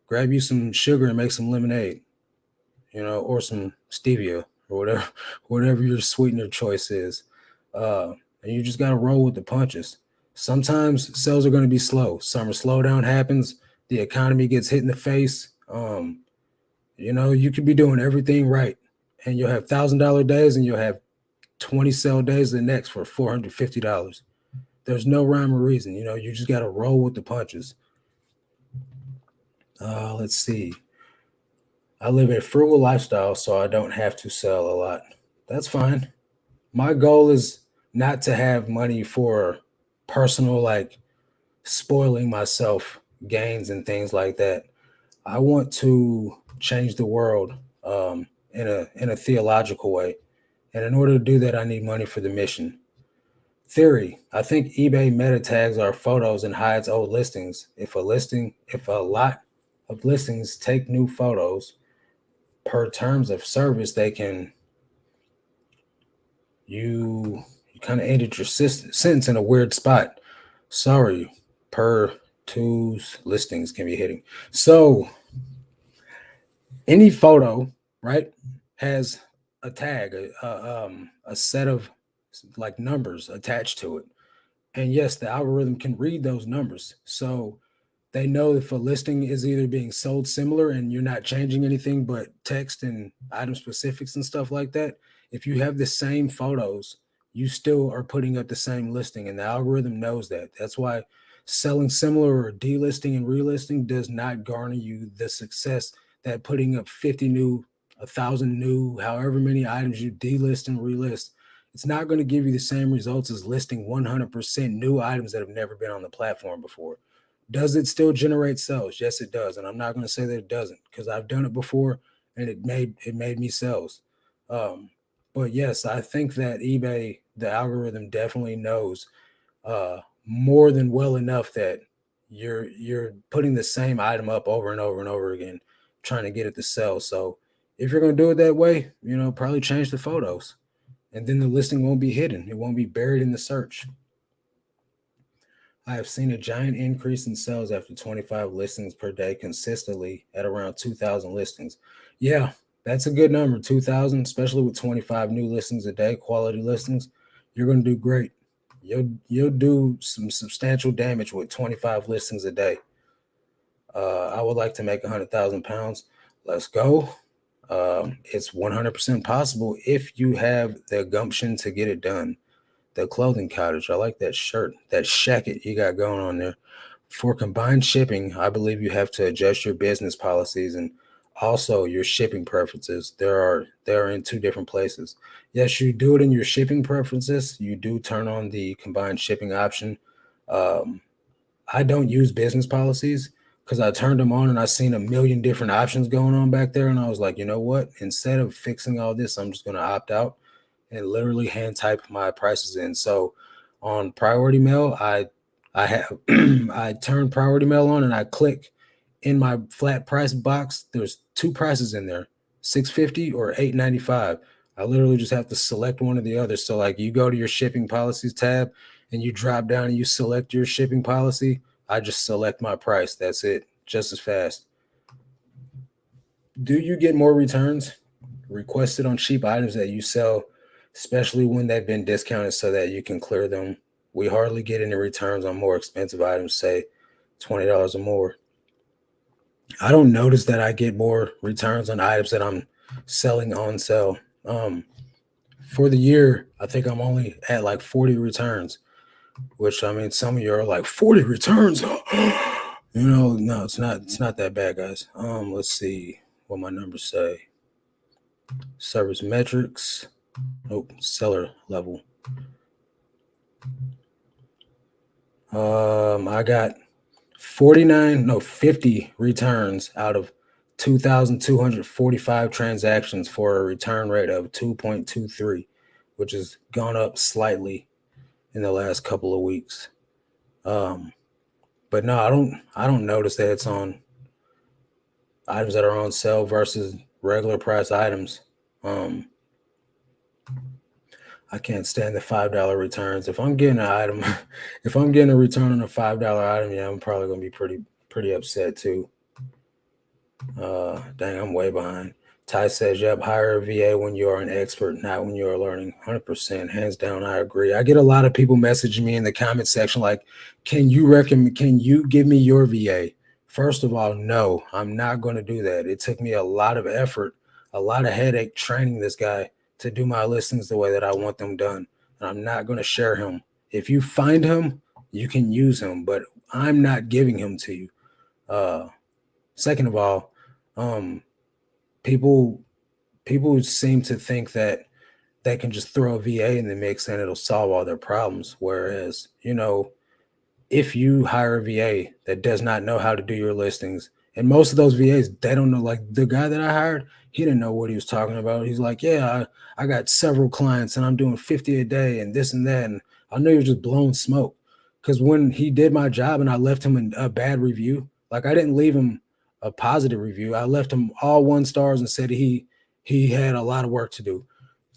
grab you some sugar and make some lemonade, or some stevia or whatever, whatever your sweetener choice is. And you just got to roll with the punches. Sometimes sales are going to be slow. Summer slowdown happens. The economy gets hit in the face. You could be doing everything right, and you'll have $1,000 days, and you'll have 20 sale days the next for $450. There's no rhyme or reason. You just got to roll with the punches. Let's see. I live a frugal lifestyle, so I don't have to sell a lot. That's fine. My goal is not to have money for personal, like spoiling myself gains and things like that. I want to change the world in a theological way. And in order to do that, I need money for the mission. Theory. I think eBay meta tags our photos and hides old listings. If a lot of listings take new photos per terms of service, they can you kind of ended your sentence in a weird spot. Sorry, per twos listings can be hitting. So any photo, right, has a tag, a set of like numbers attached to it. And yes, the algorithm can read those numbers. So they know if a listing is either being sold similar and you're not changing anything but text and item specifics and stuff like that. If you have the same photos, you still are putting up the same listing, and the algorithm knows that. That's why selling similar or delisting and relisting does not garner you the success that putting up 50 new, 1,000 new, however many items you delist and relist. It's not going to give you the same results as listing 100% new items that have never been on the platform before. Does it still generate sales? Yes, it does. And I'm not going to say that it doesn't, because I've done it before and it made me sales. But yes, I think that eBay, the algorithm definitely knows more than well enough that you're putting the same item up over and over and over again, trying to get it to sell. So if you're going to do it that way, probably change the photos, and then the listing won't be hidden. It won't be buried in the search. I have seen a giant increase in sales after 25 listings per day consistently at around 2,000 listings. Yeah, that's a good number, 2,000, especially with 25 new listings a day, quality listings. You're going to do great. You'll do some substantial damage with 25 listings a day. I would like to make 100,000 pounds. Let's go. It's 100% possible if you have the gumption to get it done. The clothing cottage. I like that shirt, that shacket you got going on there. For combined shipping, I believe you have to adjust your business policies and also your shipping preferences. They're in two different places. Yes, you do it in your shipping preferences. You do turn on the combined shipping option. Um, I don't use business policies because I turned them on and I seen a million different options going on back there, and I was like, you know what? Instead of fixing all this, I'm just going to opt out and literally hand type my prices in. So on priority mail, I have I turn priority mail on and I click in my flat price box. There's two prices in there, 650 or 895. I literally just have to select one or the other. So like you go to your shipping policies tab and you drop down and you select your shipping policy. I just select my price. That's it. Just as fast. Do you get more returns requested on cheap items that you sell, especially when they've been discounted so that you can clear them? We hardly get any returns on more expensive items, say $20 or more. I don't notice that I get more returns on items that I'm selling on sale. For the year, I think I'm only at like 40 returns, which I mean, some of you are like 40 returns. No, it's not. It's not that bad, guys. Let's see what my numbers say. Service metrics. Nope. Seller level. I got 50 returns out of 2,245 transactions for a return rate of 2.23, which has gone up slightly in the last couple of weeks. But no, I don't notice that it's on items that are on sale versus regular price items. Um, I can't stand the $5 returns. If I'm getting an item, if I'm getting a return on a $5 item, yeah, I'm probably gonna be pretty upset too. Dang, I'm way behind. Ty says, yep, hire a VA when you are an expert, not when you are learning. 100%, hands down, I agree. I get a lot of people messaging me in the comment section like, can you give me your VA? First of all, no, I'm not going to do that. It took me a lot of effort, a lot of headache training this guy to do my listings the way that I want them done. And I'm not going to share him. If you find him, you can use him, but I'm not giving him to you. Uh, Second of all, um, people people seem to think that they can just throw a VA in the mix and it'll solve all their problems. Whereas, if you hire a VA that does not know how to do your listings, and most of those VAs, they don't know. Like the guy that I hired, he didn't know what he was talking about. He's like, yeah, I got several clients and I'm doing 50 a day and this and that. And I knew he was just blowing smoke. Because when he did my job and I left him a bad review, like I didn't leave him a positive review. I left him all 1 stars and said he had a lot of work to do.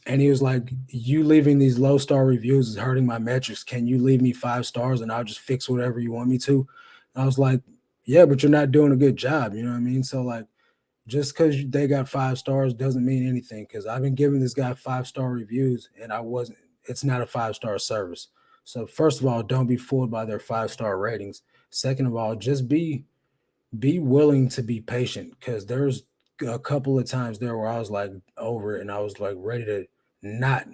And he was like, you leaving these low star reviews is hurting my metrics. Can you leave me 5 stars and I'll just fix whatever you want me to? And I was like, yeah, but you're not doing a good job. You know what I mean? So, like, just because they got 5 stars doesn't mean anything. Because I've been giving this guy 5 star reviews and it's not a 5 star service. So, first of all, don't be fooled by their 5 star ratings. Second of all, just be willing to be patient because there's a couple of times there where I was like over it and I was like ready to not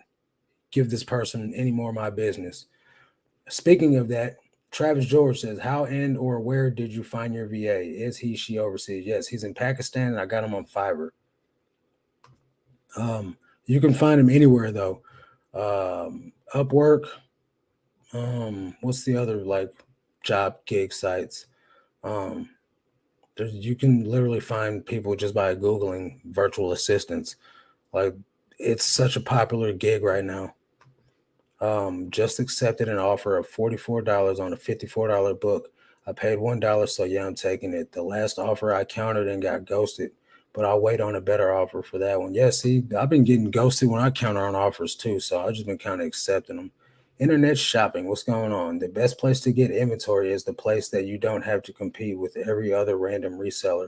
give this person any more of my business. Speaking of that, Travis George says, how and or where did you find your VA? Is she overseas? Yes, he's in Pakistan and I got him on Fiverr. You can find him anywhere though. Upwork, what's the other like job gig sites? Um, you can literally find people just by Googling virtual assistants. Like it's such a popular gig right now. Just accepted an offer of $44 on a $54 book. I paid $1, so yeah, I'm taking it. The last offer I countered and got ghosted, but I'll wait on a better offer for that one. Yeah, see, I've been getting ghosted when I counter on offers too, so I've just been kind of accepting them. Internet shopping, what's going on? The best place to get inventory is the place that you don't have to compete with every other random reseller,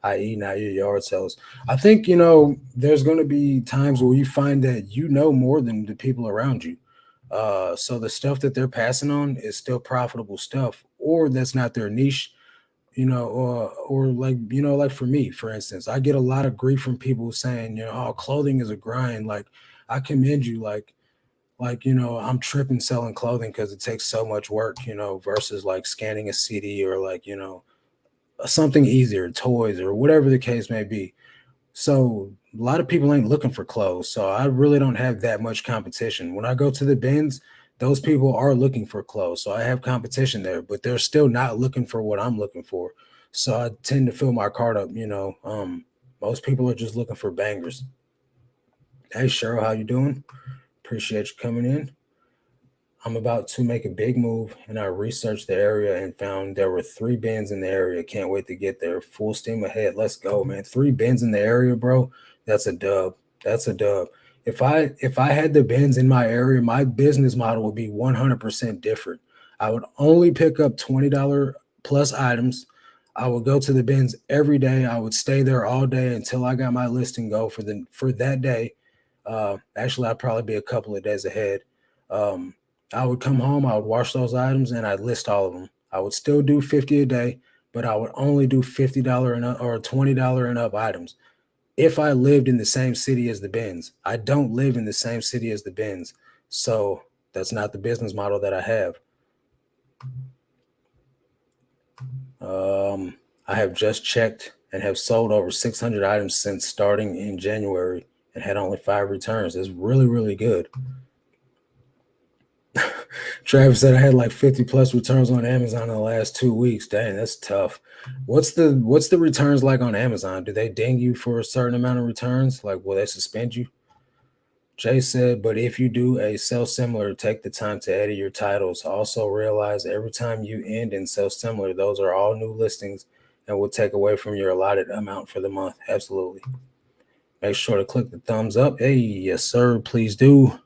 i.e., not your yard sales. I think, there's going to be times where you find that you know more than the people around you. So the stuff that they're passing on is still profitable stuff, or that's not their niche, or like, like for me, for instance, I get a lot of grief from people saying, oh, clothing is a grind. Like, I commend you, I'm tripping selling clothing because it takes so much work, versus like scanning a CD or like, something easier, toys or whatever the case may be. So a lot of people ain't looking for clothes. So I really don't have that much competition. When I go to the bins, those people are looking for clothes. So I have competition there, but they're still not looking for what I'm looking for. So I tend to fill my cart up, most people are just looking for bangers. Hey Cheryl, how you doing? Appreciate you coming in. I'm about to make a big move, and I researched the area and found there were 3 bins in the area. Can't wait to get there. Full steam ahead. Let's go, man. 3 bins in the area, bro. That's a dub. That's a dub. If I had the bins in my area, my business model would be 100% different. I would only pick up $20 plus items. I would go to the bins every day. I would stay there all day until I got my listing go for that day. Actually, I'd probably be a couple of days ahead. Um, I would come home, I would wash those items, and I'd list all of them. I would still do 50 a day, but I would only do $50 and up or $20 and up items if I lived in the same city as the bins. I don't live in the same city as the bins, so that's not the business model that I have. I have just checked and have sold over 600 items since starting in January and had only 5 returns. It's really, really good. Travis said I had like 50 plus returns on Amazon in the last 2 weeks. Dang, that's tough. What's the returns like on Amazon? Do they ding you for a certain amount of returns? Like, will they suspend you? Jay said, but if you do a sell similar, take the time to edit your titles. Also realize every time you end in sell similar, those are all new listings and will take away from your allotted amount for the month. Absolutely. Make sure to click the thumbs up. Hey, yes, sir. Please do.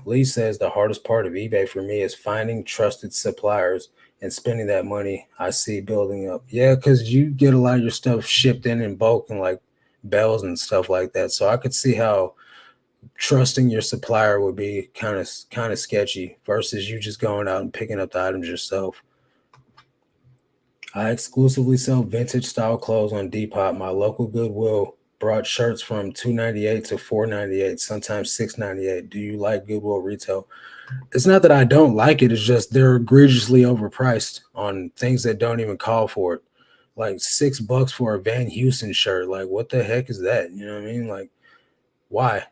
Lee says the hardest part of eBay for me is finding trusted suppliers and spending that money, I see building up. Yeah, because you get a lot of your stuff shipped in bulk and like bells and stuff like that. So I could see how trusting your supplier would be kind of sketchy versus you just going out and picking up the items yourself. I exclusively sell vintage style clothes on Depop. My local Goodwill brought shirts from 298 to 498, sometimes 698. Do you like Goodwill retail? It's not that I don't like it, it's just they're egregiously overpriced on things that don't even call for it. Like $6 for a Van Houston shirt. Like what the heck is that? You know what I mean? Like why?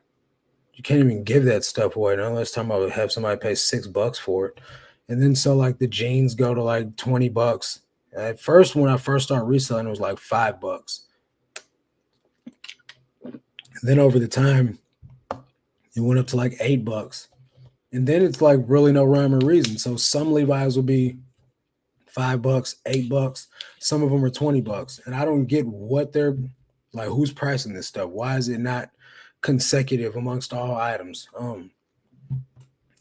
You can't even give that stuff away. Now last time I would have somebody pay $6 for it. And then so like the jeans go to like $20. At first, when I first started reselling, it was like $5. Then over the time, it went up to like $8. And then it's like really no rhyme or reason. So some Levi's will be $5, $8. Some of them are $20. And I don't get what they're like, who's pricing this stuff? Why is it not consecutive amongst all items?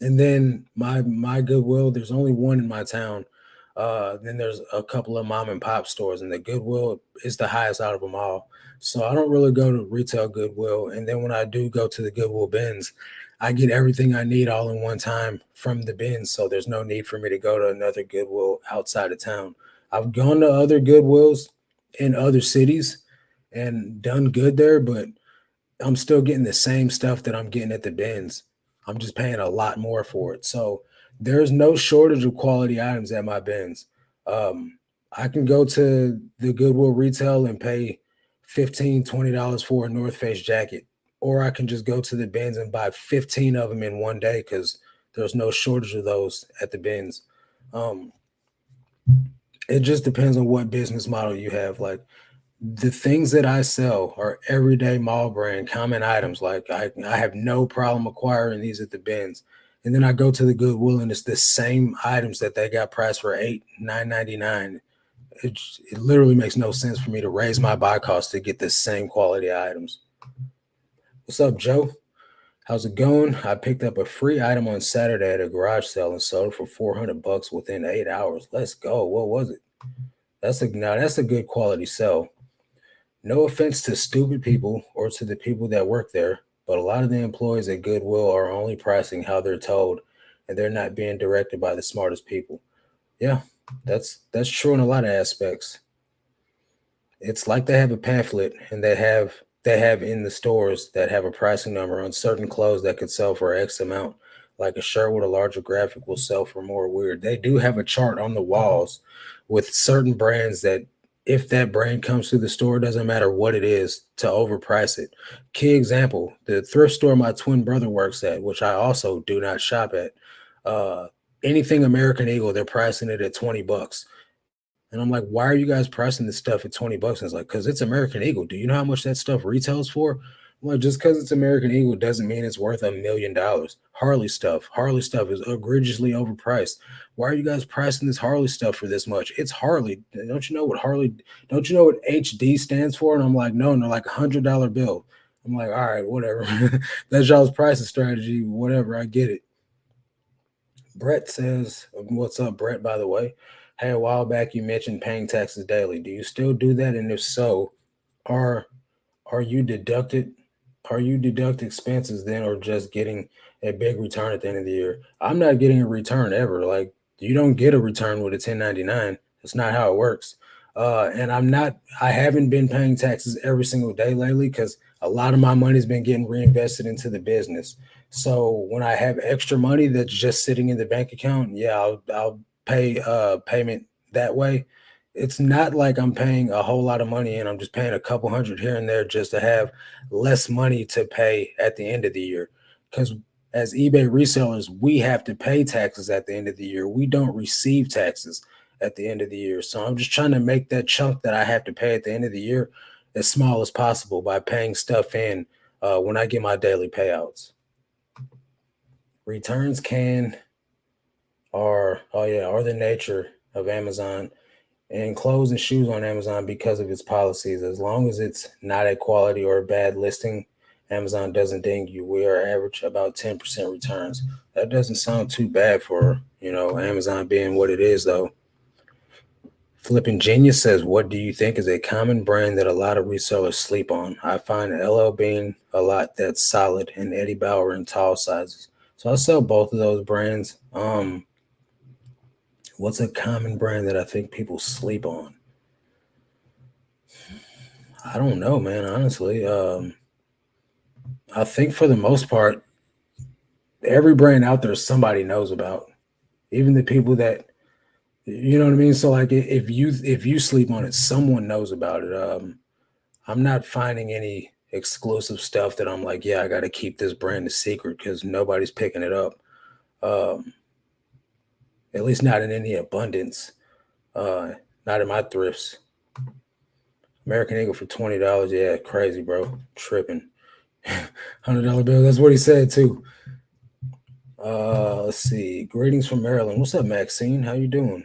And then my Goodwill, there's only one in my town. Then there's a couple of mom and pop stores, and the Goodwill is the highest out of them all. So I don't really go to retail Goodwill. And then when I do go to the Goodwill bins, I get everything I need all in one time from the bins. So there's no need for me to go to another Goodwill outside of town. I've gone to other Goodwills in other cities and done good there, but I'm still getting the same stuff that I'm getting at the bins. I'm just paying a lot more for it. So there's no shortage of quality items at my bins. I can go to the Goodwill retail and pay $15, $20 for a North Face jacket, or I can just go to the bins and buy 15 of them in one day because there's no shortage of those at the bins. Um, it just depends on what business model you have. Like the things that I sell are everyday mall brand common items. Like I have no problem acquiring these at the bins. And then I go to the Goodwill and it's the same items that they got priced for 8 9.99. It literally makes no sense for me to raise my buy cost to get the same quality items. What's up, Joe? How's it going? I picked up a free item on Saturday at a garage sale and sold it for $400 within 8 hours. Let's go. What was it? That's a good quality sell. No offense to stupid people or to the people that work there, but a lot of the employees at Goodwill are only pricing how they're told, and they're not being directed by the smartest people. Yeah, that's true in a lot of aspects. It's like they have a pamphlet and they have in the stores that have a pricing number on certain clothes that could sell for X amount. Like a shirt with a larger graphic will sell for more weird. They do have a chart on the walls with certain brands that if that brand comes to the store, doesn't matter what it is, to overprice it. Key example, the thrift store my twin brother works at, which I also do not shop at. Uh anything American Eagle, they're pricing it at $20. And I'm like, why are you guys pricing this stuff at $20? And it's like, because it's American Eagle. Do you know how much that stuff retails for? Well, just because it's American Eagle doesn't mean it's worth $1 million. Harley stuff is egregiously overpriced. Why are you guys pricing this Harley stuff for this much? It's Harley. Don't you know what Harley? Don't you know what HD stands for? And I'm like, no, no, like $100 bill. I'm like, all right, whatever. That's y'all's pricing strategy. Whatever, I get it. Brett says, "What's up, Brett? By the way, hey, a while back you mentioned paying taxes daily. Do you still do that? And if so, are are you deducted? Are you deduct expenses then, or just getting a big return at the end of the year? I'm not getting a return ever. Like you don't get a return with a 1099. That's not how it works. And I'm not. I haven't been paying taxes every single day lately because a lot of my money's been getting reinvested into the business. So when I have extra money that's just sitting in the bank account, yeah, I'll pay payment that way. It's not like I'm paying a whole lot of money and I'm just paying a couple hundred here and there just to have less money to pay at the end of the year. Because as eBay resellers, we have to pay taxes at the end of the year. We don't receive taxes at the end of the year. So I'm just trying to make that chunk that I have to pay at the end of the year as small as possible by paying stuff in when I get my daily payouts. Returns are the nature of Amazon and clothes and shoes on Amazon because of its policies. As long as it's not a quality or a bad listing, Amazon doesn't ding you. We are average about 10% returns. That doesn't sound too bad for, Amazon being what it is though. Flipping Genius says, "What do you think is a common brand that a lot of resellers sleep on? I find LL Bean a lot that's solid and Eddie Bauer in tall sizes. So I sell both of those brands. What's a common brand that I think people sleep on? I don't know, man. Honestly, I think for the most part, every brand out there somebody knows about. Even the people that you know what I mean. So like, if you sleep on it, someone knows about it. I'm not finding any exclusive stuff that I'm like, yeah, I got to keep this brand a secret because nobody's picking it up. Um, at least not in any abundance. Uh, not in my thrifts. American Eagle for $20. Yeah, crazy, bro. Tripping. $100 bill. That's what he said too. Let's see. Greetings from Maryland. What's up, Maxine? How you doing?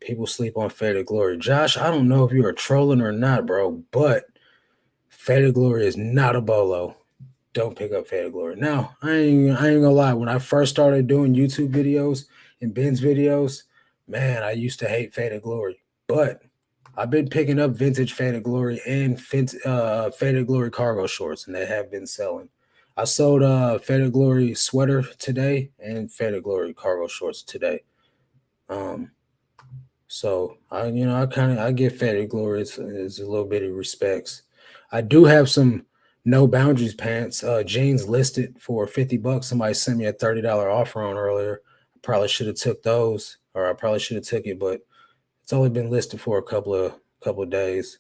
People sleep on Faded Glory. Josh, I don't know if you are trolling or not, bro, but Faded Glory is not a bolo. Don't pick up Faded Glory. Now, I ain't gonna lie. When I first started doing YouTube videos and Ben's videos, man, I used to hate Faded Glory. But I've been picking up vintage Faded Glory and Faded Glory cargo shorts, and they have been selling. I sold Faded Glory sweater today and Faded Glory cargo shorts today. Um, so I give Faded Glory it's a little bit of respects. I do have some no boundaries pants, jeans listed for $50. Somebody sent me a $30 offer on earlier. I probably should have took those, or I probably should have took it, but it's only been listed for a couple of days.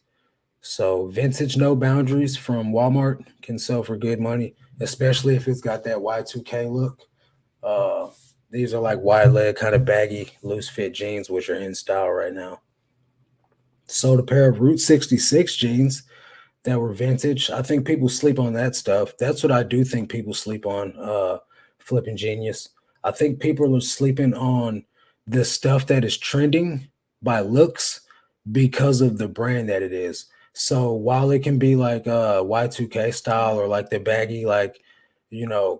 So vintage no boundaries from Walmart can sell for good money, especially if it's got that Y2K look. Uh, these are like wide leg, kind of baggy, loose fit jeans, which are in style right now. Sold a pair of Route 66 jeans that were vintage. I think people sleep on that stuff. That's what I do think people sleep on. Flipping Genius. I think people are sleeping on the stuff that is trending by looks because of the brand that it is. So while it can be like Y2K style or like the baggy, like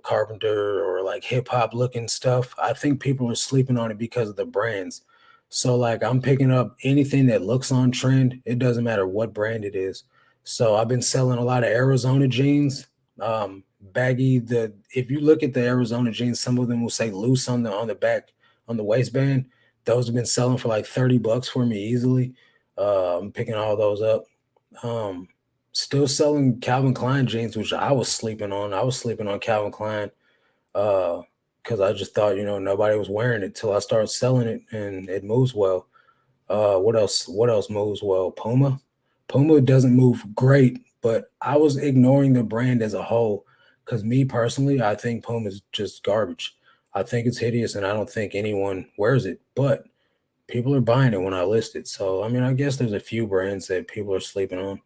Carpenter or like hip hop looking stuff, I think people are sleeping on it because of the brands. So like I'm picking up anything that looks on trend. It doesn't matter what brand it is. So I've been selling a lot of Arizona jeans, baggy. The If you look at the Arizona jeans, some of them will say loose on the back on the waistband. Those have been selling for like $30 for me easily. I'm picking all those up. Um, Still selling Calvin Klein jeans, which I was sleeping on. I was sleeping on Calvin Klein because I just thought nobody was wearing it till I started selling it and it moves well. What else? What else moves well? Puma. Puma doesn't move great, but I was ignoring the brand as a whole because me personally, I think Puma is just garbage. I think it's hideous, and I don't think anyone wears it. But people are buying it when I list it. So I mean, I guess there's a few brands that people are sleeping on.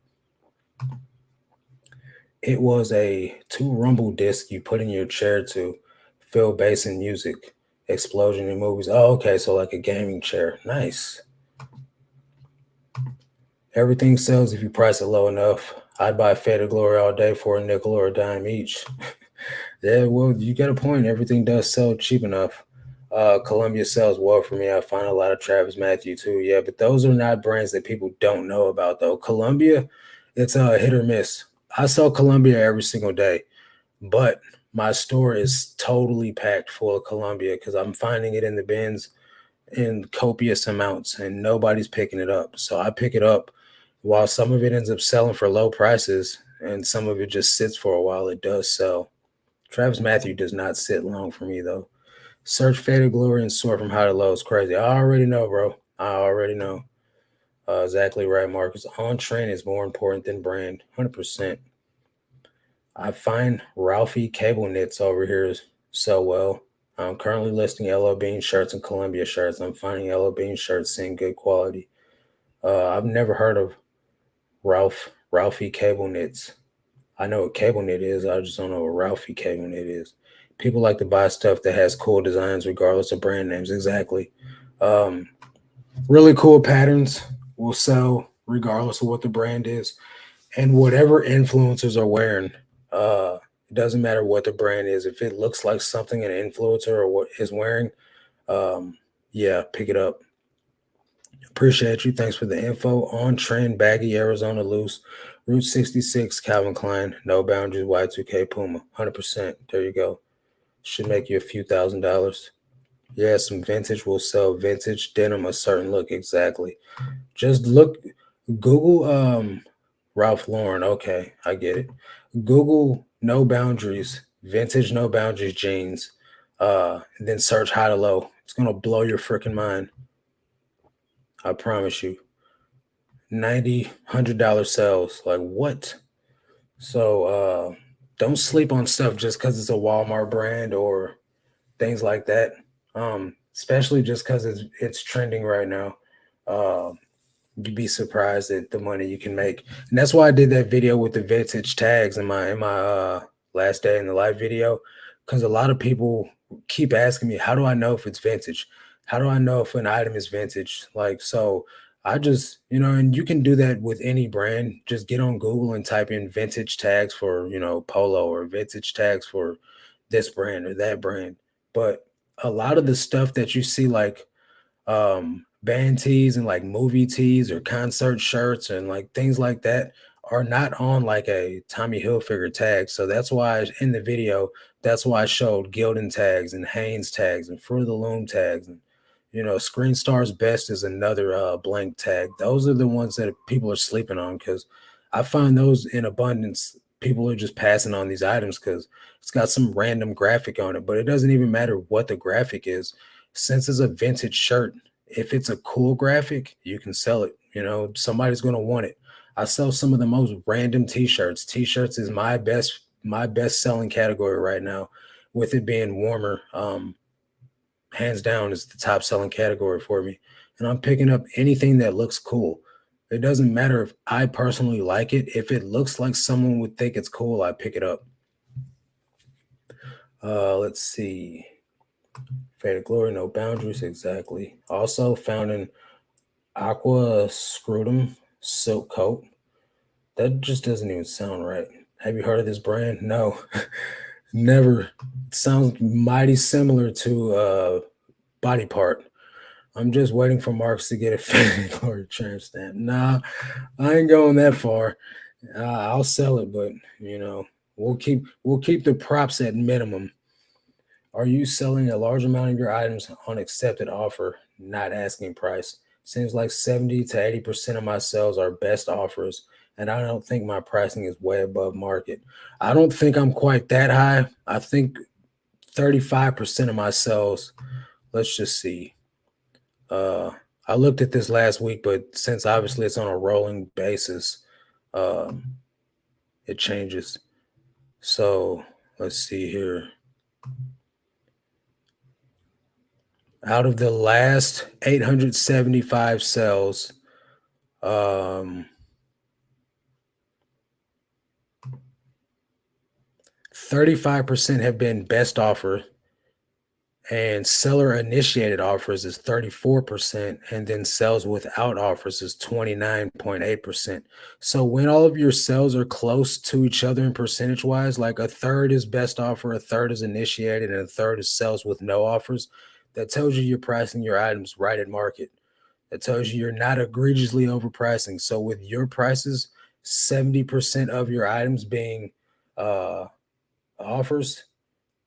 It was a two rumble disc you put in your chair to feel bass and music, explosion in movies. Oh, okay, so like a gaming chair. Nice. Everything sells if you price it low enough. I'd buy Faded Glory all day for a nickel or a dime each. Yeah, well, you get a point. Everything does sell cheap enough. Columbia sells well for me. I find a lot of Travis Matthew too. Yeah, but those are not brands that people don't know about though. Columbia, it's a hit or miss. I sell Columbia every single day, but my store is totally packed full of Columbia because I'm finding it in the bins in copious amounts and nobody's picking it up. So I pick it up while some of it ends up selling for low prices and some of it just sits for a while. It does sell. Travis Matthew does not sit long for me though. Search Faded Glory and sort from high to low is crazy. I already know, bro. I already know. Exactly right, Marcus. On trend is more important than brand. 100%. I find Ralphie cable knits over here so well. I'm currently listing LL Bean shirts and Columbia shirts. I'm finding LL Bean shirts in good quality. I've never heard of Ralphie cable knits. I know what cable knit is. I just don't know what Ralphie cable knit is. People like to buy stuff that has cool designs regardless of brand names. Exactly. Um, Really cool patterns will sell regardless of what the brand is. And whatever influencers are wearing, it doesn't matter what the brand is. If it looks like something an influencer or what is wearing, um, yeah, pick it up. Appreciate you. Thanks for the info. On trend, baggy Arizona loose. Route 66, Calvin Klein. No boundaries, Y2K Puma. 100%. There you go. Should make you a few $1,000s. Yeah, some vintage will sell vintage denim a certain look. Exactly. Just look, Google Ralph Lauren. Okay, I get it. Google no boundaries, vintage no boundaries jeans. And then search high to low. It's gonna blow your freaking mind. I promise you. 90, $100 sales. Like what? So don't sleep on stuff just because it's a Walmart brand or things like that. Especially just because it's trending right now. Uh, you'd be surprised at the money you can make. And that's why I did that video with the vintage tags in my last day in the live video. Because a lot of people keep asking me, how do I know if it's vintage? How do I know if an item is vintage? Like, so I just, and you can do that with any brand. Just get on Google and type in vintage tags for, Polo, or vintage tags for this brand or that brand. But a lot of the stuff that you see, like band tees and like movie tees or concert shirts and like things like that, are not on like a Tommy Hilfiger tag. So that's why in the video, that's why I showed Gildan tags and Hanes tags and Fruit of the Loom tags, and Screen Stars Best is another blank tag. Those are the ones that people are sleeping on, because I find those in abundance. People are just passing on these items because it's got some random graphic on it, but it doesn't even matter what the graphic is. Since it's a vintage shirt, if it's a cool graphic, you can sell it. Somebody's going to want it. I sell some of the most random t-shirts. T-shirts is my best selling category right now, with it being warmer. Hands down is the top selling category for me. And I'm picking up anything that looks cool. It doesn't matter if I personally like it. If it looks like someone would think it's cool, I pick it up. Let's see. Faded Glory, no boundaries, exactly. Also found in Aqua Scrotum silk coat. That just doesn't even sound right. Have you heard of this brand? No, never. It sounds mighty similar to Body Part. I'm just waiting for Marks to get a Faded Glory tramp stamp. Nah, I ain't going that far. I'll sell it, but we'll keep the props at minimum. Are you selling a large amount of your items on accepted offer, not asking price? Seems like 70 to 80% of my sales are best offers, and I don't think my pricing is way above market. I don't think I'm quite that high. I think 35% of my sales, let's just see. Uh, I looked at this last week, but since obviously it's on a rolling basis, um, it changes. So let's see here. Out of the last 875 sales, um, 35% have been best offer, and seller initiated offers is 34%, and then sales without offers is 29.8%. So when all of your sales are close to each other in percentage wise, like a third is best offer, a third is initiated, and a third is sales with no offers, that tells you you're pricing your items right at market. That tells you you're not egregiously overpricing. So with your prices, 70% of your items being uh, offers,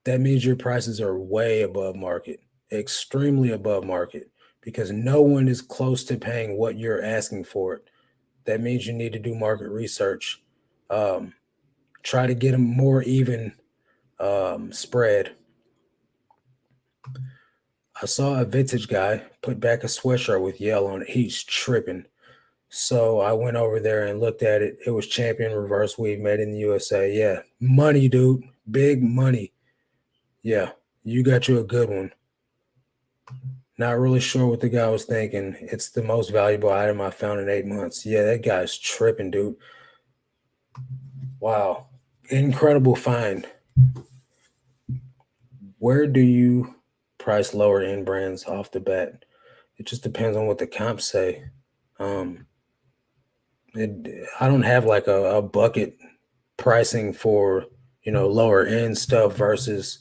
that means your prices are way above market, extremely above market, because no one is close to paying what you're asking for it. That means you need to do market research. Um, Try to get a more even spread. I saw a vintage guy put back a sweatshirt with yellow on it. He's tripping. So I went over there and looked at it. It was Champion Reverse Weave made in the USA. Yeah, money, dude. Big money. Yeah, you got you a good one. Not really sure what the guy was thinking. It's the most valuable item I found in 8 months. Yeah, that guy's tripping, dude. Wow. Incredible find. Where do you price lower end brands off the bat? It just depends on what the comps say. Um, I don't have like a bucket pricing for lower end stuff versus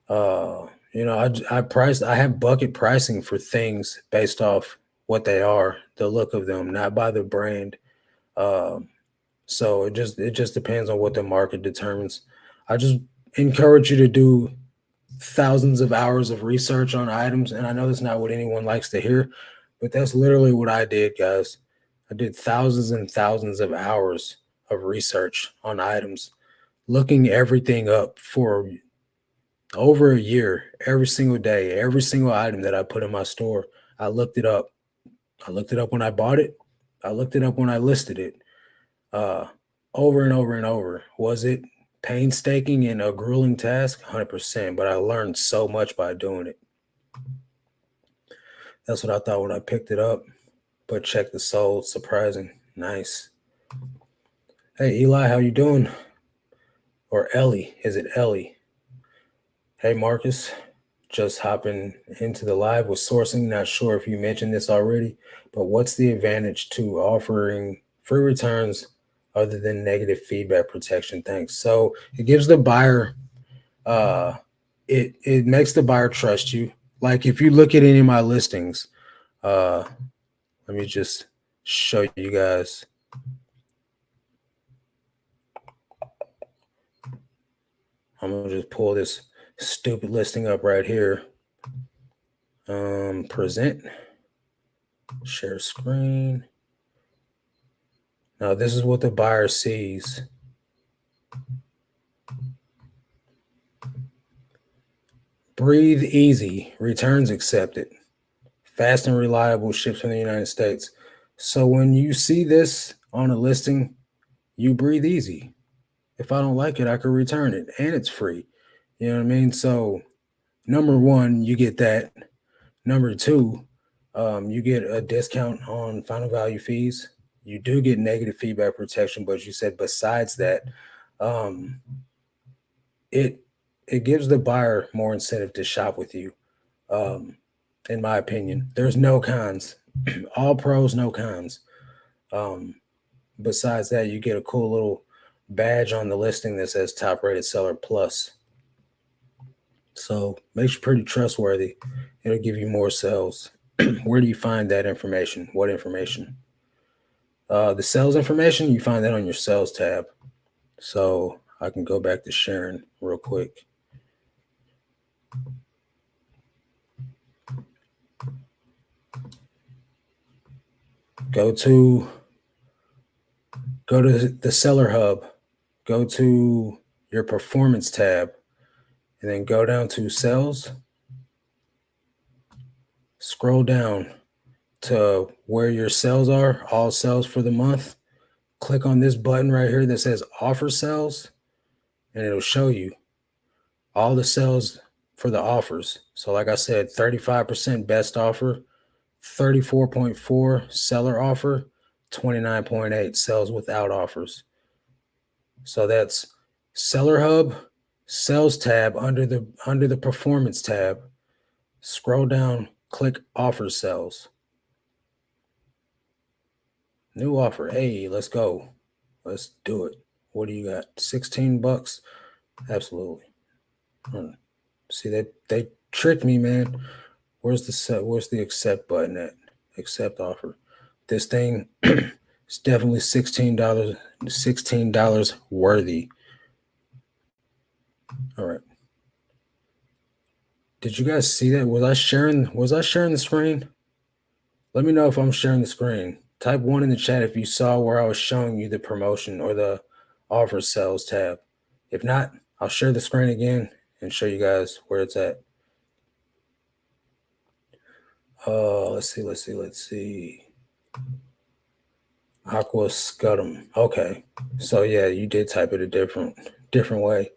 I have bucket pricing for things based off what they are, the look of them, not by the brand. Um, so it just depends on what the market determines. I just encourage you to do thousands of hours of research on items, and I know that's not what anyone likes to hear, but that's literally what I did, guys. I did thousands and thousands of hours of research on items, looking everything up for over a year, every single day, every single item that I put in my store. I looked it up. I looked it up when I bought it. I looked it up when I listed it. Uh, Over and over and over. Was it painstaking and a grueling task? 100%. But I learned so much by doing it. That's what I thought when I picked it up. But check the sold. Surprising. Nice. Hey, Eli, how you doing? Or Ellie. Is it Ellie? Hey, Marcus. Just hopping into the live with sourcing. Not sure if you mentioned this already, but what's the advantage to offering free returns other than negative feedback protection? Thanks. So it gives the buyer, uh, it makes the buyer trust you. Like if you look at any of my listings, uh, let me just show you guys. I'm gonna just pull this stupid listing up right here. Present, share screen. Now this is what the buyer sees. Breathe easy, returns accepted. Fast and reliable, ships from the United States. So when you see this on a listing, you breathe easy. If I don't like it, I can return it and it's free. You know what I mean? So, number one, you get that. Number two, you get a discount on final value fees. You do get negative feedback protection, but you said besides that, um, it it gives the buyer more incentive to shop with you. Um, in my opinion, there's no cons. All pros, no cons. Um, Besides that, you get a cool little badge on the listing that says top rated seller plus. So makes you pretty trustworthy. It'll give you more sales. Where do you find that information? What information? The sales information, you find that on your sales tab. So I can go back to sharing real quick. Go to the seller hub, go to your performance tab, and then go down to sales. Scroll down to where your sales are, all sales for the month. Click on this button right here that says offer sales, and it'll show you all the sales for the offers. So, like I said, 35% best offer, 34.4 seller offer, 29.8 sales without offers. So that's Seller Hub, Sales tab under the Performance tab. Scroll down, click Offer Sales. New offer. Hey, let's go. Let's do it. What do you got? 16 bucks? Absolutely. See, they tricked me, man. Where's the accept button at? Accept offer. This thing is definitely $16 worthy. All right. Did you guys see that? Was I sharing the screen? Let me know if I'm sharing the screen. Type 1 in the chat if you saw where I was showing you the promotion or the offer sales tab. If not, I'll share the screen again and show you guys where it's at. Let's see. Aqua Scutum. Okay. So yeah, you did type it a different way.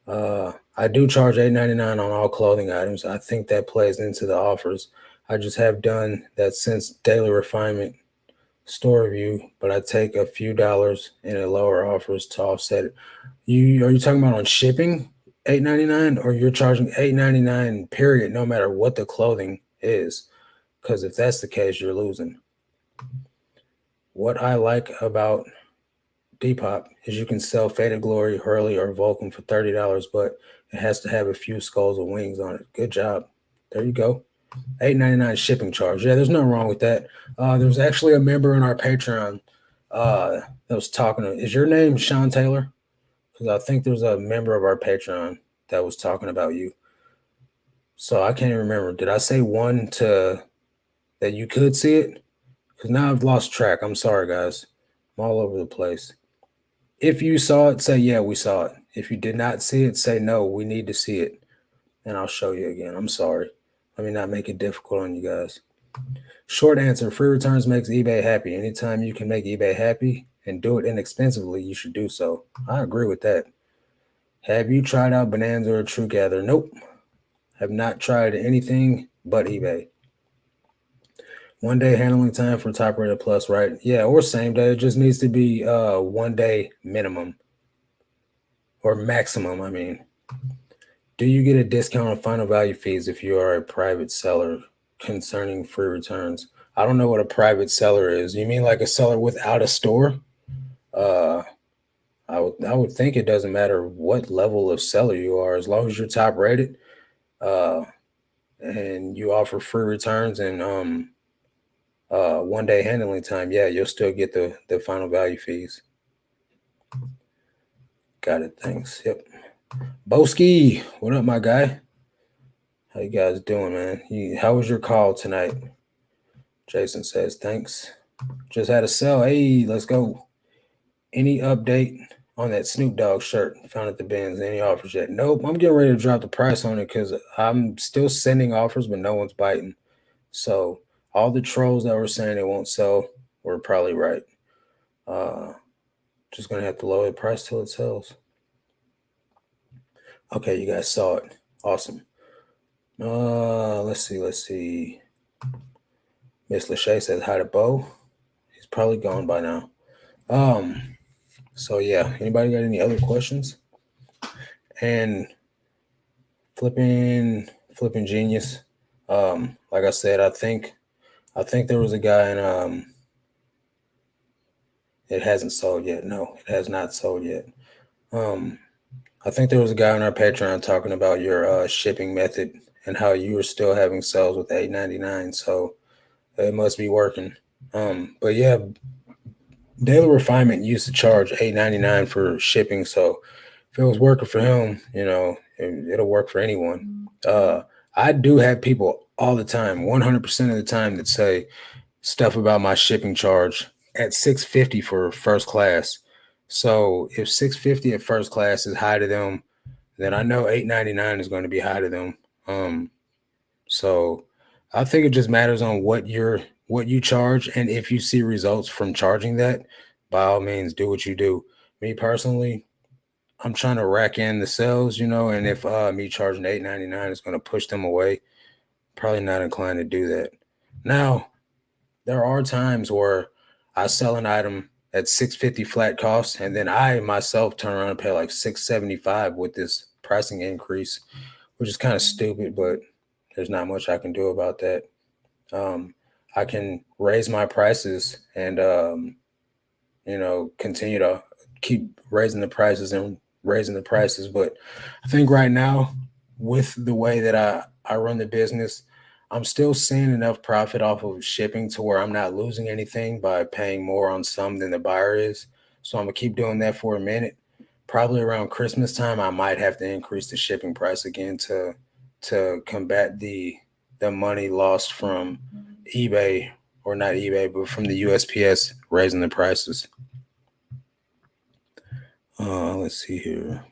I do charge $8.99 on all clothing items. I think that plays into the offers. I just have done that since Daily Refinement store review, but I take a few dollars in a lower offers to offset it. Are you talking about on shipping $8.99, or you're charging $8.99 period no matter what the clothing is? Because if that's the case, you're losing. What I like about Depop is you can sell Faded Glory, Hurley, or Vulcan for $30, but it has to have a few skulls or wings on it. Good job. There you go. $8.99 shipping charge. Yeah, there's nothing wrong with that. There's actually a member in our Patreon that was talking to. Is your name Sean Taylor? Because I think there's a member of our Patreon that was talking about you. So I can't even remember. Did I say one to that you could see it? Because now I've lost track. I'm sorry, guys. I'm all over the place. If you saw it, say yeah, we saw it. If you did not see it, say no, we need to see it. And I'll show you again. I'm sorry. Let me not make it difficult on you guys. Short answer, free returns makes eBay happy. Anytime you can make eBay happy and do it inexpensively, you should do so. I agree with that. Have you tried out Bonanza or TrueGather? Nope. Have not tried anything but eBay. 1 day handling time for top rated plus, right? Yeah, or same day. It just needs to be 1 day minimum or maximum, I mean. Do you get a discount on final value fees if you are a private seller concerning free returns? I don't know what a private seller is. You mean like a seller without a store? Uh, I would think it doesn't matter what level of seller you are, as long as you're top rated, uh, and you offer free returns and 1 day handling time. Yeah, you'll still get the final value fees. Got it. Thanks. Yep. Boski, what up, my guy? How you guys doing, man? How was your call tonight? Jason says, thanks. Just had a sell. Hey, let's go. Any update on that Snoop Dogg shirt found at the bins? Any offers yet? Nope. I'm getting ready to drop the price on it because I'm still sending offers, but no one's biting. So all the trolls that were saying it won't sell were probably right. Just gonna have to lower the price till it sells. Okay, you guys saw it. Awesome. Let's see. Miss Lachey says hi to Bo. He's probably gone by now. So yeah, anybody got any other questions? And flipping genius. Like I said, I think there was a guy in it hasn't sold yet. No, it has not sold yet. I think there was a guy on our Patreon talking about your shipping method and how you were still having sales with $8.99. So it must be working. But yeah, Daily Refinement used to charge $8.99 for shipping. So if it was working for him, it'll work for anyone. I do have people all the time, 100% of the time, that say stuff about my shipping charge at $6.50 for first class. So if $6.50 at first class is high to them, then I know $8.99 is going to be high to them. So I think it just matters on what you charge, and if you see results from charging that, by all means, do what you do. Me personally, I'm trying to rack in the sales, and if me charging $8.99 is going to push them away, probably not inclined to do that. Now, there are times where I sell an item at $6.50 flat cost, and then I myself turn around and pay like $6.75 with this pricing increase, which is kind of stupid, but there's not much I can do about that. I can raise my prices and continue to keep raising the prices. But I think right now, with the way that I run the business, I'm still seeing enough profit off of shipping to where I'm not losing anything by paying more on some than the buyer is. So I'm gonna keep doing that for a minute. Probably around Christmas time, I might have to increase the shipping price again to combat the money lost from eBay, or not eBay, but from the USPS raising the prices. Let's see here.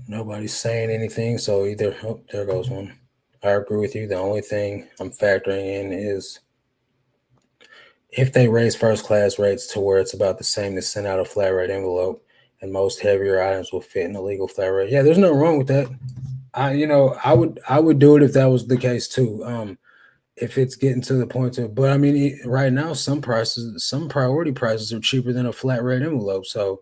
Nobody's saying anything, so there goes one. I agree with you. The only thing I'm factoring in is if they raise first class rates to where it's about the same to send out a flat rate envelope, and most heavier items will fit in a legal flat rate. Yeah, there's nothing wrong with that. I would do it if that was the case too. If it's getting to the point but I mean, right now, some priority prices are cheaper than a flat rate envelope. So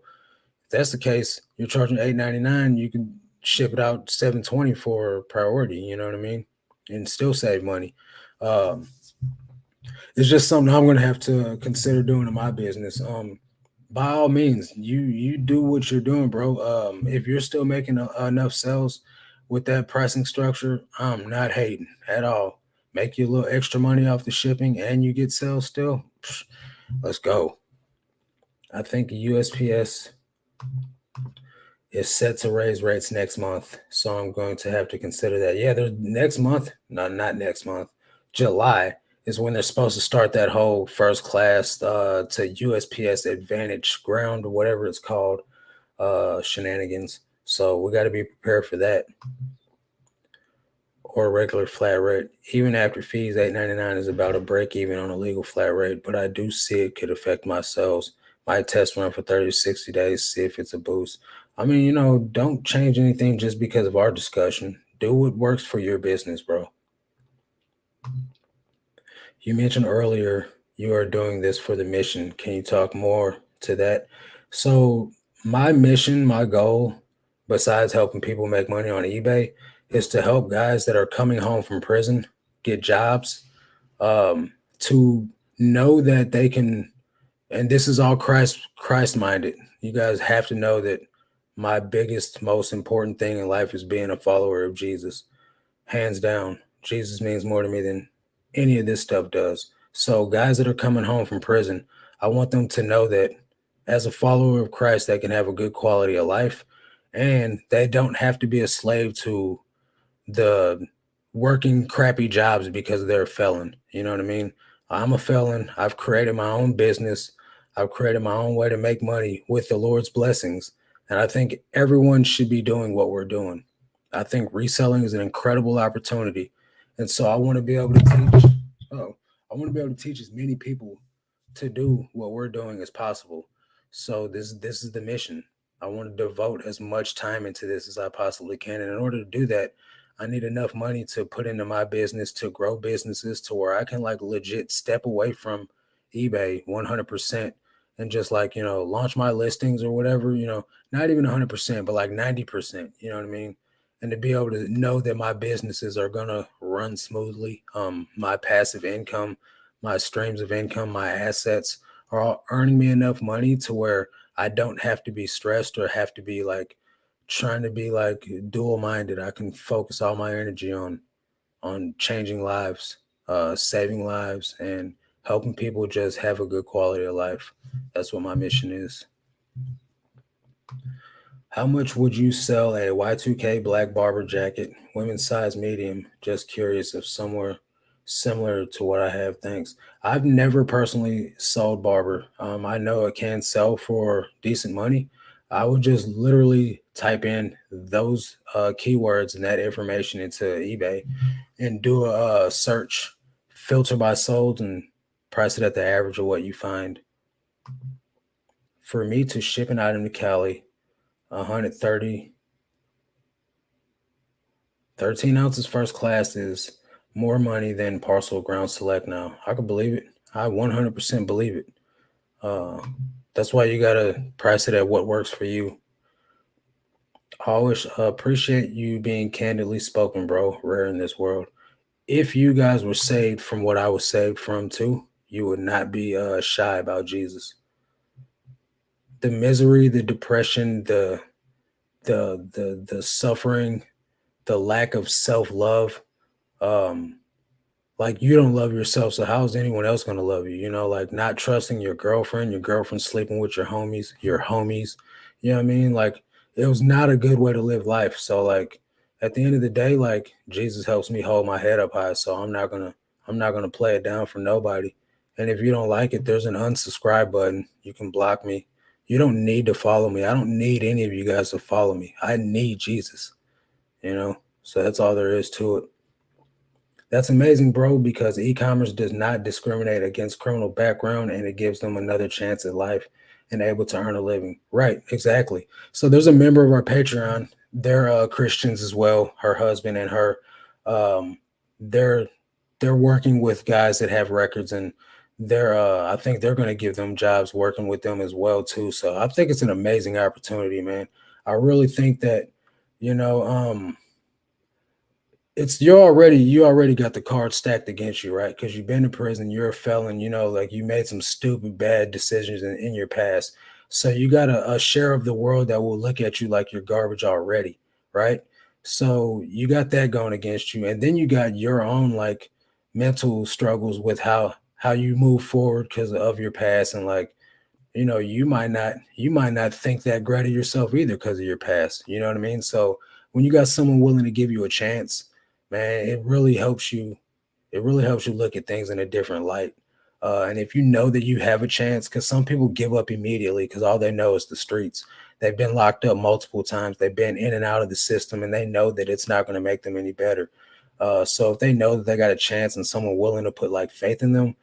if that's the case, you're charging $8.99, you can ship it out $7.20 for priority. You know what I mean, and still save money. It's just something I'm going to have to consider doing in my business. By all means, you do what you're doing, bro. If you're still making enough sales with that pricing structure, I'm not hating at all. Make you a little extra money off the shipping and you get sales still. Psh, let's go. I think USPS is set to raise rates next month, so I'm going to have to consider that. Yeah, there's next month. No, not next month. July is when they're supposed to start that whole first class to USPS Advantage ground or whatever it's called shenanigans. So we got to be prepared for that. Or a regular flat rate. Even after fees, $8.99 is about a break even on a legal flat rate, but I do see it could affect my sales. Might test run for 30 to 60 days, see if it's a boost. I mean, don't change anything just because of our discussion. Do what works for your business, bro. You mentioned earlier you are doing this for the mission. Can you talk more to that? So, my mission, my goal, besides helping people make money on eBay, is to help guys that are coming home from prison get jobs, to know that they can, and this is all Christ minded. You guys have to know that my biggest, most important thing in life is being a follower of Jesus. Hands down, Jesus means more to me than any of this stuff does. So, guys that are coming home from prison, I want them to know that as a follower of Christ, they can have a good quality of life and they don't have to be a slave to the working crappy jobs because they're a felon. You know what I mean? I'm a felon. I've created my own business. I've created my own way to make money with the Lord's blessings. And I think everyone should be doing what we're doing. I think reselling is an incredible opportunity. And so I want to be able to teach. Oh, I want to be able to teach as many people to do what we're doing as possible. So this is the mission. I want to devote as much time into this as I possibly can. And in order to do that, I need enough money to put into my business to grow businesses to where I can like legit step away from eBay 100% and just like, launch my listings or whatever, not even 100%, but like 90%, you know what I mean? And to be able to know that my businesses are going to run smoothly, my passive income, my streams of income, my assets are all earning me enough money to where I don't have to be stressed or have to be like trying to be like dual minded. I can focus all my energy on changing lives, saving lives, and helping people just have a good quality of life. That's what my mission is. How much would you sell a Y2K black barber jacket, women's size medium? Just curious if somewhere similar to what I have. Thanks. I've never personally sold barber. I know it can sell for decent money. I would just literally type in those keywords and that information into eBay and do a search, filter by sold, and price it at the average of what you find. For me to ship an item to Cali, 130 13 ounces first class is more money than parcel ground select now. I can believe it. I 100% believe it. Uh, that's why you gotta price it at what works for you. I always appreciate you being candidly spoken, bro. Rare in this world. If you guys were saved from what I was saved from too, you would not be shy about Jesus. The misery, the depression, the suffering, the lack of self love. Um, like you don't love yourself, so how is anyone else going to love you? Like not trusting your girlfriend sleeping with your homies. You know what I mean? Like it was not a good way to live life. So like at the end of the day, like Jesus helps me hold my head up high. So I'm not gonna play it down for nobody. And if you don't like it, there's an unsubscribe button. You can block me. You don't need to follow me. I don't need any of you guys to follow me. I need Jesus, you know? So that's all there is to it. That's amazing, bro, because e-commerce does not discriminate against criminal background and it gives them another chance at life and able to earn a living. Right, exactly. So there's a member of our Patreon. They're Christians as well, her husband and her. Um, they're they're working with guys that have records and they're I think they're gonna give them jobs working with them as well too. So I think it's an amazing opportunity, man. I really think that, you know, it's you already got the cards stacked against you, right? Because you've been to prison, you're a felon, like you made some stupid bad decisions in your past. So you got a share of the world that will look at you like you're garbage already, right? So you got that going against you, and then you got your own like mental struggles with how you move forward because of your past, and like you might not think that great of yourself either because of your past. You know what I mean? So when you got someone willing to give you a chance, man, it really helps you look at things in a different light. And if you know that you have a chance, because some people give up immediately because all they know is the streets. They've been locked up multiple times. They've been in and out of the system, and they know that it's not going to make them any better. So if they know that they got a chance and someone willing to put like faith in them,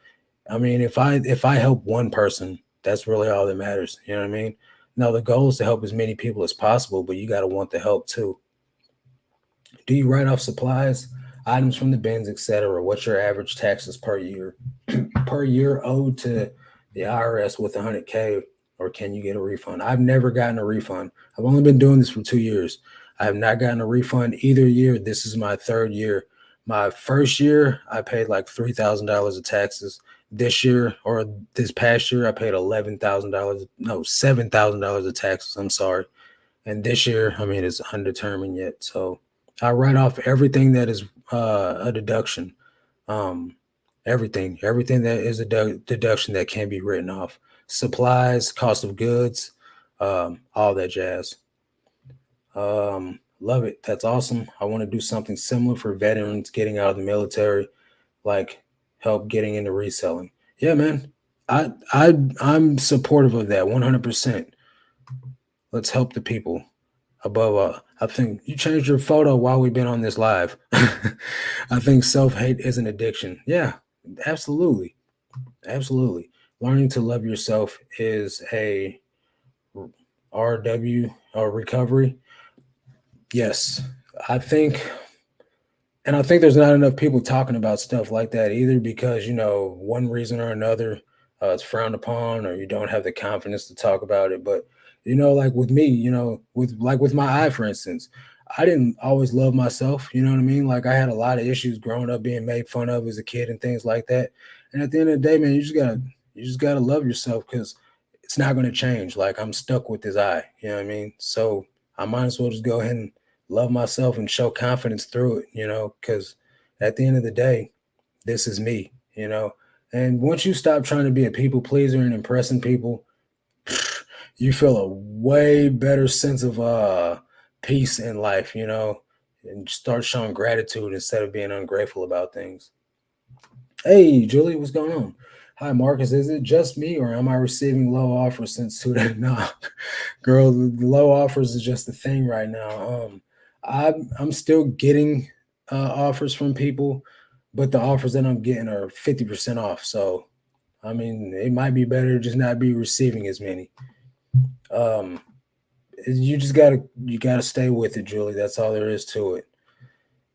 I mean, if I help one person, that's really all that matters. You know what I mean? No, the goal is to help as many people as possible, but you got to want the help too. Do you write off supplies, items from the bins, etc.? What's your average taxes per year? Per year owed to the IRS with 100K, or can you get a refund? I've never gotten a refund. I've only been doing this for 2 years. I have not gotten a refund either year. This is my third year. My first year, I paid like $3,000 of taxes. This year or this past year, I paid $11,000, no, $7,000 of taxes. I'm sorry. And this year, I mean, it's undetermined yet. So I write off everything that is a deduction. Um, everything that is a deduction that can be written off. Supplies, cost of goods, all that jazz. Love it. That's awesome. I want to do something similar for veterans getting out of the military, like help getting into reselling. Yeah, man. I'm supportive of that 100%. Let's help the people. Above all, I think you changed your photo while we've been on this live. I think self hate is an addiction. Yeah, absolutely. Absolutely. Learning to love yourself is a RW or recovery. Yes. I think And I think there's not enough people talking about stuff like that either because, one reason or another, it's frowned upon or you don't have the confidence to talk about it. But, like with me, with my eye, for instance, I didn't always love myself. You know what I mean? Like I had a lot of issues growing up being made fun of as a kid and things like that. And at the end of the day, man, you just gotta love yourself because it's not gonna change. Like I'm stuck with this eye. You know what I mean? So I might as well just go ahead and love myself and show confidence through it, because at the end of the day, this is me, you know. And once you stop trying to be a people pleaser and impressing people, you feel a way better sense of peace in life, and start showing gratitude instead of being ungrateful about things. Hey, Julie, what's going on? Hi, Marcus. Is it just me, or am I receiving low offers since today? No, girl, the low offers is just the thing right now. I'm still getting offers from people, but the offers that I'm getting are 50% off. So, I mean, it might be better to just not be receiving as many. Um, you gotta stay with it, Julie. That's all there is to it.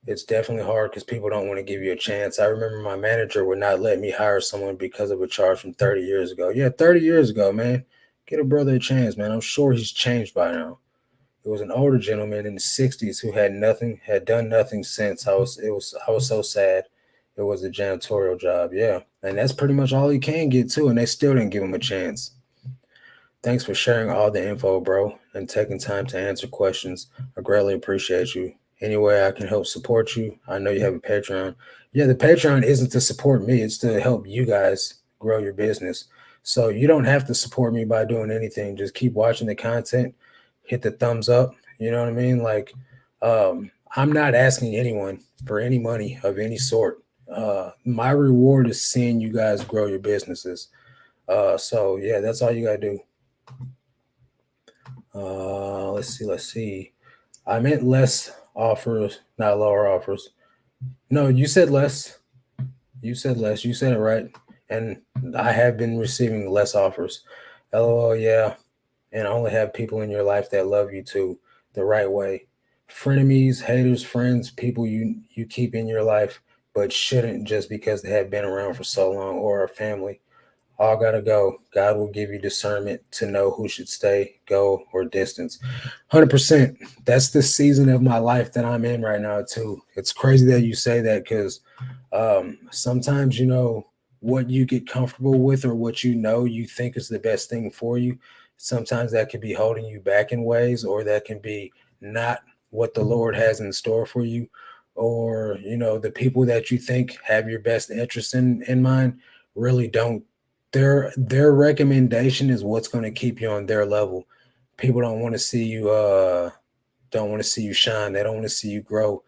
It's definitely hard because people don't want to give you a chance. I remember my manager would not let me hire someone because of a charge from 30 years ago. Yeah, 30 years ago, man. Get a brother a chance, man. I'm sure he's changed by now. It was an older gentleman in the 60s who had done nothing since. I was so sad. It was a janitorial job, yeah. And that's pretty much all he can get too, and they still didn't give him a chance. Thanks for sharing all the info, bro, and taking time to answer questions. I greatly appreciate you. Any way I can help support you, I know you have a Patreon. Yeah, the Patreon isn't to support me, it's to help you guys grow your business. So you don't have to support me by doing anything. Just keep watching the content, hit the thumbs up. You know what I mean? Like, I'm not asking anyone for any money of any sort. My reward is seeing you guys grow your businesses. So yeah, that's all you gotta do. Let's see. I meant less offers, not lower offers. No, you said less. You said less. You said it right. And I have been receiving less offers. LOL, yeah. And only have people in your life that love you too, the right way. Frenemies, haters, friends, people you keep in your life, but shouldn't just because they have been around for so long or a family. All gotta go. God will give you discernment to know who should stay, go, or distance. 100%. That's the season of my life that I'm in right now, too. It's crazy that you say that because sometimes, what you get comfortable with or what you think is the best thing for you, sometimes that can be holding you back in ways or that can be not what the Lord has in store for you, or the people that you think have your best interest in mind really don't. Their recommendation is what's going to keep you on their level. People don't want to see you shine. They don't want to see you grow.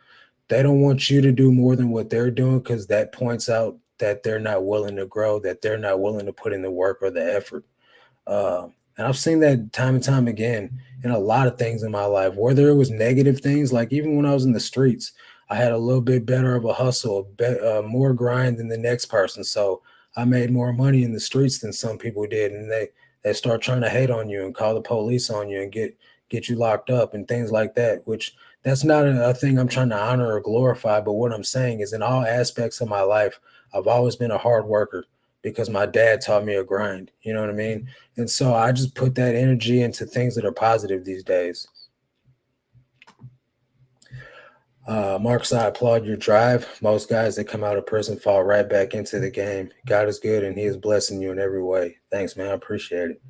They don't want you to do more than what they're doing, because that points out that they're not willing to grow, that they're not willing to put in the work or the effort. And I've seen that time and time again in a lot of things in my life, whether it was negative things, like even when I was in the streets, I had a little bit better of a hustle, more grind than the next person. So I made more money in the streets than some people did. And they start trying to hate on you and call the police on you and get you locked up and things like that, which that's not a thing I'm trying to honor or glorify. But what I'm saying is, in all aspects of my life, I've always been a hard worker because my dad taught me a grind. You know what I mean? And so I just put that energy into things that are positive these days. Marcus, I applaud your drive. Most guys that come out of prison fall right back into the game. God is good and he is blessing you in every way. Thanks, man. I appreciate it.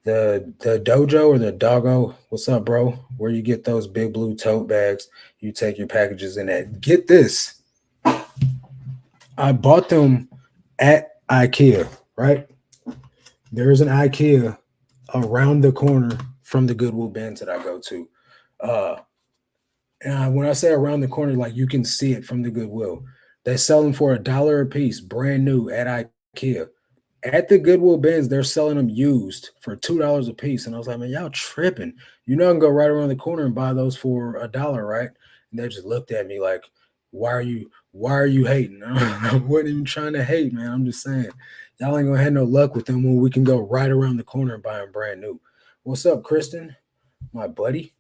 The dojo or the doggo, what's up, bro? Where you get those big blue tote bags, you take your packages in that. Get this. I bought them at IKEA, right? There's an IKEA around the corner from the Goodwill bins that I go to. Uh, and when I say around the corner, like you can see it from the Goodwill. They sell them for $1 a piece, brand new at IKEA. At the Goodwill bins, they're selling them used for $2 a piece. And I was like, man, y'all tripping. I can go right around the corner and buy those for $1, right? And they just looked at me like, why are you hating? I wasn't even trying to hate, man. I'm just saying, y'all ain't gonna have no luck with them when we can go right around the corner and buy them brand new. What's up, Kristen? My buddy.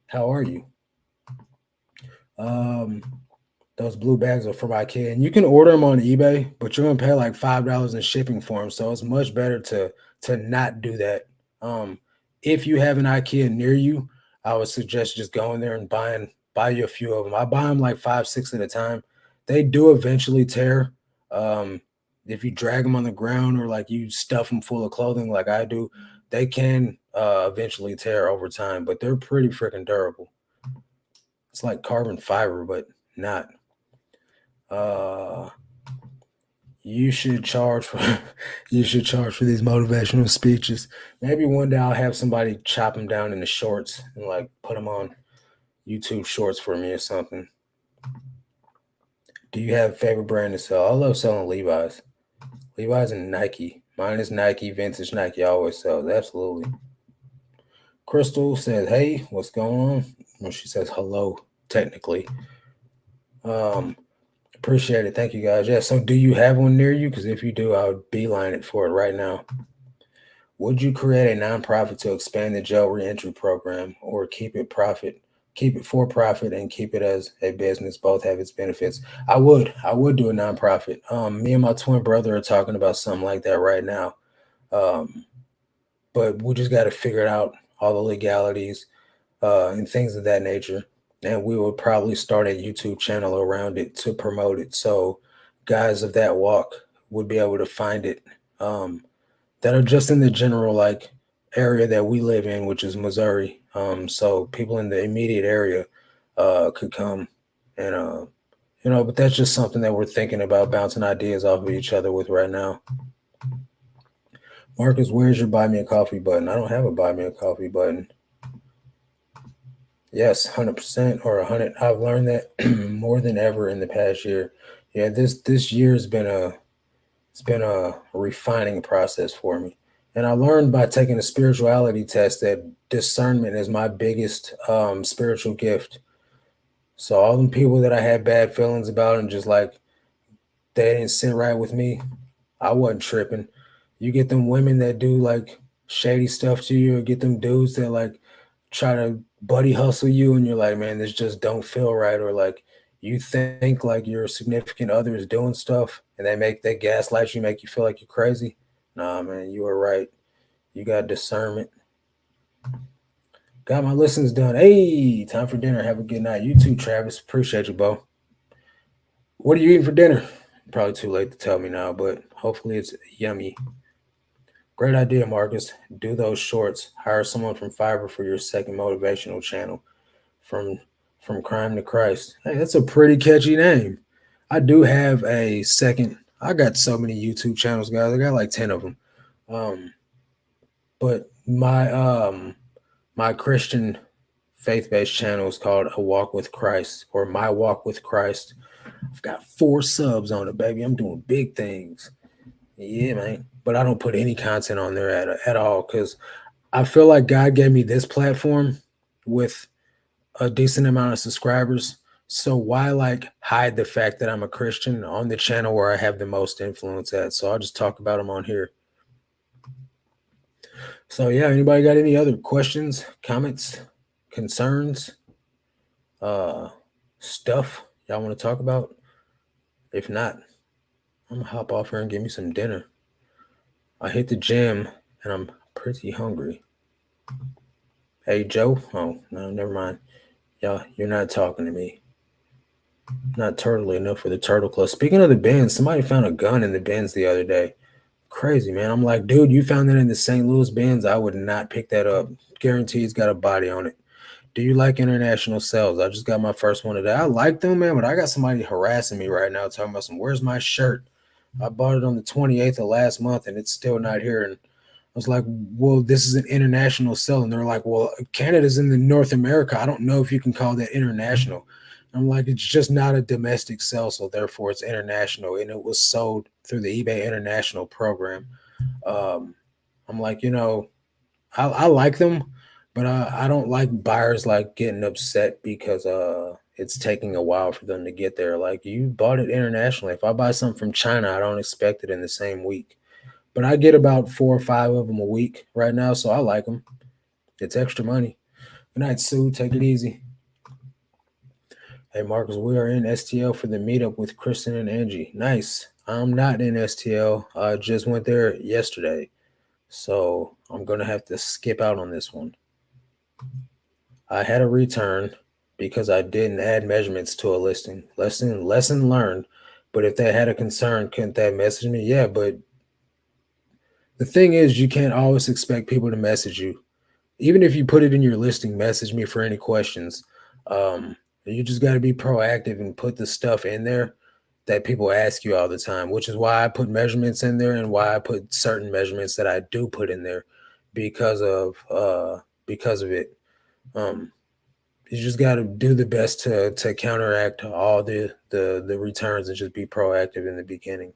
How are you? Um, those blue bags are from IKEA, and you can order them on eBay, but you're gonna pay like $5 in shipping for them. So it's much better to not do that. Um, if you have an IKEA near you, I would suggest just going there and buy you a few of them. I buy them like 5, 6 at a time. They do eventually tear. Um, if you drag them on the ground or like you stuff them full of clothing like I do, they can eventually tear over time, but they're pretty freaking durable. It's like carbon fiber, but not. Uh, you should charge for you should charge for these motivational speeches. Maybe one day I'll have somebody chop them down into shorts and like put them on YouTube shorts for me or something. Do you have a favorite brand to sell? I love selling Levi's. Levi's and Nike. Mine is Nike, vintage Nike. I always sells. Absolutely. Crystal says, "Hey, what's going on?" Well, she says hello, technically. Um, Appreciate it. Thank you guys. Yeah. So do you have one near you? Because if you do, I would beeline it for it right now. Would you create a nonprofit to expand the jail reentry program, or keep it for profit and keep it as a business? Both have its benefits. I would do a nonprofit. Me and my twin brother are talking about something like that right now. Um, but we just got to figure out all the legalities and things of that nature. And we will probably start a YouTube channel around it to promote it. So guys of that walk would be able to find it, that are just in the general like area that we live in, which is Missouri. So people in the immediate area could come and but that's just something that we're thinking about bouncing ideas off of each other with right now. Marcus, where's your buy me a coffee button? I don't have a buy me a coffee button. Yes, 100% or 100. I've learned that more than ever in the past year. Yeah, this year has been a refining process for me. And I learned by taking a spirituality test that discernment is my biggest spiritual gift. So all them people that I had bad feelings about and just like they didn't sit right with me, I wasn't tripping. You get them women that do like shady stuff to you, or get them dudes that like try to buddy hustle you, and you're like, man, this just don't feel right, or like you think like your significant other is doing stuff, and they gaslight you, make you feel like you're crazy. Nah, man, you were right. You got discernment. Got my listens done. Hey, time for dinner. Have a good night. You too, Travis. Appreciate you, Bo. What are you eating for dinner? Probably too late to tell me now, but hopefully it's yummy. Great idea, Marcus. Do those shorts. Hire someone from Fiverr for your second motivational channel. from from crime to Christ. Hey, that's a pretty catchy name. I do have a second. I got so many YouTube channels, guys. I got like 10 of them. Um, but my Christian faith-based channel is called A Walk with Christ or My Walk with Christ. I've got 4 subs on it, baby. I'm doing big things. Yeah, man. But I don't put any content on there at all because I feel like God gave me this platform with a decent amount of subscribers. So why like hide the fact that I'm a Christian on the channel where I have the most influence at? So I'll just talk about them on here. So yeah, anybody got any other questions, comments, concerns, uh stuff y'all want to talk about? If not, I'm gonna hop off here and get me some dinner. I hit the gym and I'm pretty hungry. Hey Joe. Oh no, never mind. Y'all, you're not talking to me. Not turtly enough for the turtle club. Speaking of the bins, somebody found a gun in the bins the other day. Crazy, man. I'm like, dude, you found it in the St. Louis bins. I would not pick that up. Guarantee it's got a body on it. Do you like international sales? I just got my first one today. I like them, man, but I got somebody harassing me right now talking about where's my shirt? I bought it on the 28th of last month and it's still not here. And I was like, well, this is an international sale. And they're like, well, Canada's in the North America. I don't know if you can call that international. I'm like, it's just not a domestic sale, so therefore it's international. And it was sold through the eBay International program. Um, I'm like, I like them, but I don't like buyers like getting upset because it's taking a while for them to get there. Like you bought it internationally. If I buy something from China, I don't expect it in the same week. But I get about 4 or 5 of them a week right now, so I like them. It's extra money. Good night, Sue. Take it easy. Hey, Marcus, we are in STL for the meetup with Kristen and Angie. Nice. I'm not in STL. I just went there yesterday, so I'm gonna have to skip out on this one. I had a return because I didn't add measurements to a listing. Lesson learned. But if they had a concern, couldn't they message me? Yeah, but the thing is, you can't always expect people to message you. Even if you put it in your listing, message me for any questions. You just got to be proactive and put the stuff in there that people ask you all the time, which is why I put measurements in there and why I put certain measurements that I do put in there because of it. Um, you just got to do the best to counteract all the returns and just be proactive in the beginning.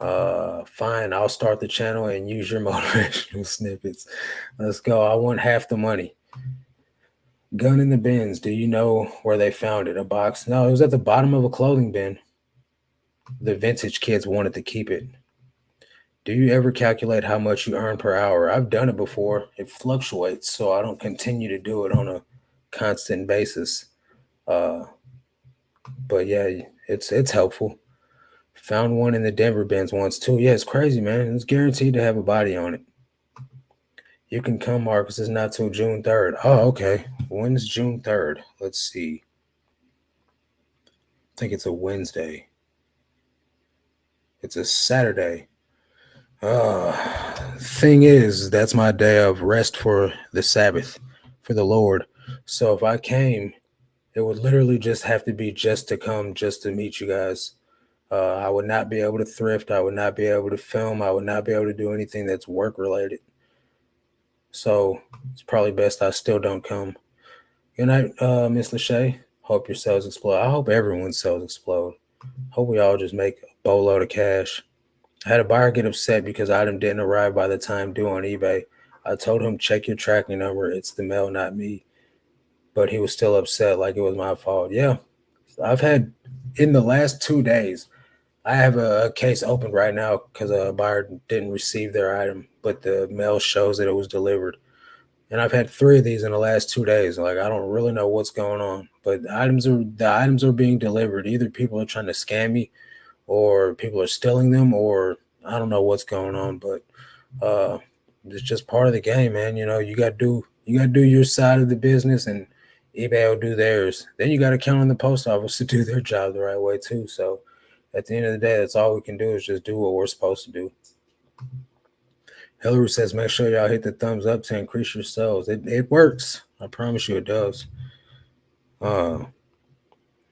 Fine, I'll start the channel and use your motivational snippets. Let's go. I want half the money. Gun in the bins. Do you know where they found it? A box? No, it was at the bottom of a clothing bin. The vintage kids wanted to keep it. Do you ever calculate how much you earn per hour? I've done it before. It fluctuates, so I don't continue to do it on a constant basis. Uh, but yeah, it's helpful. Found one in the Denver bins once too. Yeah, it's crazy, man. It's guaranteed to have a body on it. You can come, Marcus. It's not till June 3rd. Oh, okay. When's June 3rd? Let's see. I think it's a Wednesday. It's a Saturday. Thing is, that's my day of rest for the Sabbath, for the Lord. So if I came, it would literally just have to be just to come, just to meet you guys. I would not be able to thrift. I would not be able to film. I would not be able to do anything that's work related. So it's probably best I still don't come. Good night, Miss Lachey. Hope your sales explode. I hope everyone's sales explode. Hope we all just make a boatload of cash. I had a buyer get upset because item didn't arrive by the time due on eBay. I told him, check your tracking number. It's the mail, not me. But he was still upset like it was my fault. Yeah. I've had, in the last 2 days, I have a case open right now because a buyer didn't receive their item, but the mail shows that it was delivered. And I've had 3 of these in the last 2 days. Like I don't really know what's going on, but the items are being delivered. Either people are trying to scam me, or people are stealing them, or I don't know what's going on. But uh, it's just part of the game, man. You got to do your side of the business, and eBay will do theirs. Then you got to count on the post office to do their job the right way too. So at the end of the day, that's all we can do is just do what we're supposed to do. Hillary says, make sure y'all hit the thumbs up to increase your sales. It works. I promise you it does. Uh,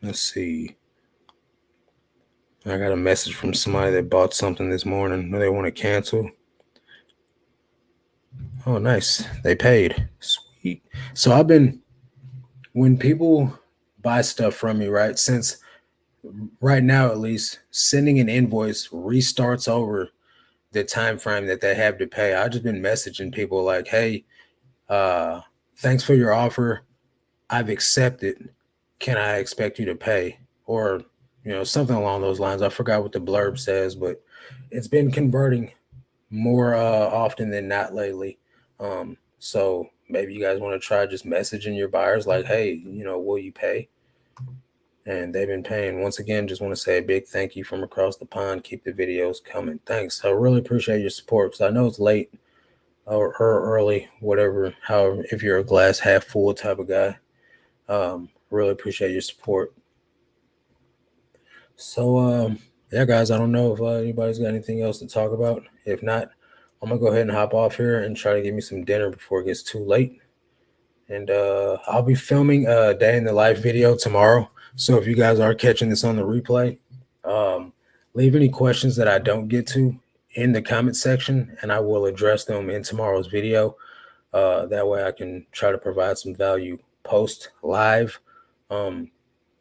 let's see. I got a message from somebody that bought something this morning. They want to cancel. Oh, nice. They paid. Sweet. So when people buy stuff from me, right? Since right now, at least, sending an invoice restarts over the time frame that they have to pay. I've just been messaging people like, hey, uh, thanks for your offer. I've accepted. Can I expect you to pay? Or, something along those lines. I forgot what the blurb says, but it's been converting more often than not lately. So maybe you guys want to try just messaging your buyers like, hey, will you pay? And they've been paying. Once again, just want to say a big thank you from across the pond. Keep the videos coming. Thanks. I really appreciate your support because I know it's late or early, whatever. However, if you're a glass half full type of guy, really appreciate your support. So, yeah, guys, I don't know if anybody's got anything else to talk about. If not, I'm gonna go ahead and hop off here and try to get me some dinner before it gets too late. And I'll be filming a day in the life video tomorrow. So if you guys are catching this on the replay, um, leave any questions that I don't get to in the comment section, and I will address them in tomorrow's video. That way, I can try to provide some value post live. Um,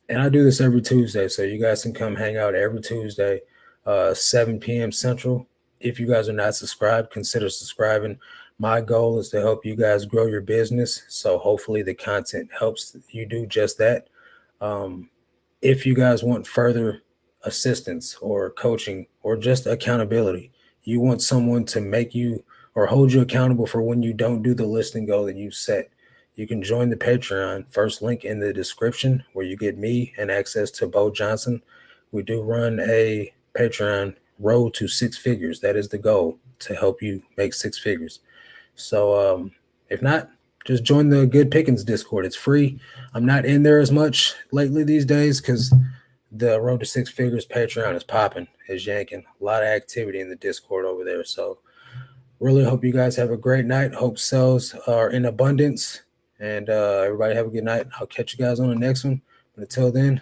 and I do this every Tuesday, so you guys can come hang out every Tuesday, 7 p.m. Central. If you guys are not subscribed, consider subscribing. My goal is to help you guys grow your business, so hopefully the content helps you do just that. Um, if you guys want further assistance or coaching or just accountability, you want someone to make you or hold you accountable for when you don't do the listing goal that you set, you can join the Patreon. First link in the description where you get me and access to Bo Johnson. We do run a Patreon road to six figures. That is the goal, to help you make six figures. So if not, just join the Good Pickings Discord. It's free. I'm not in there as much lately these days because the Road to Six Figures Patreon is popping, is yanking. A lot of activity in the Discord over there. So really hope you guys have a great night. Hope sales are in abundance. And everybody have a good night. I'll catch you guys on the next one. But until then,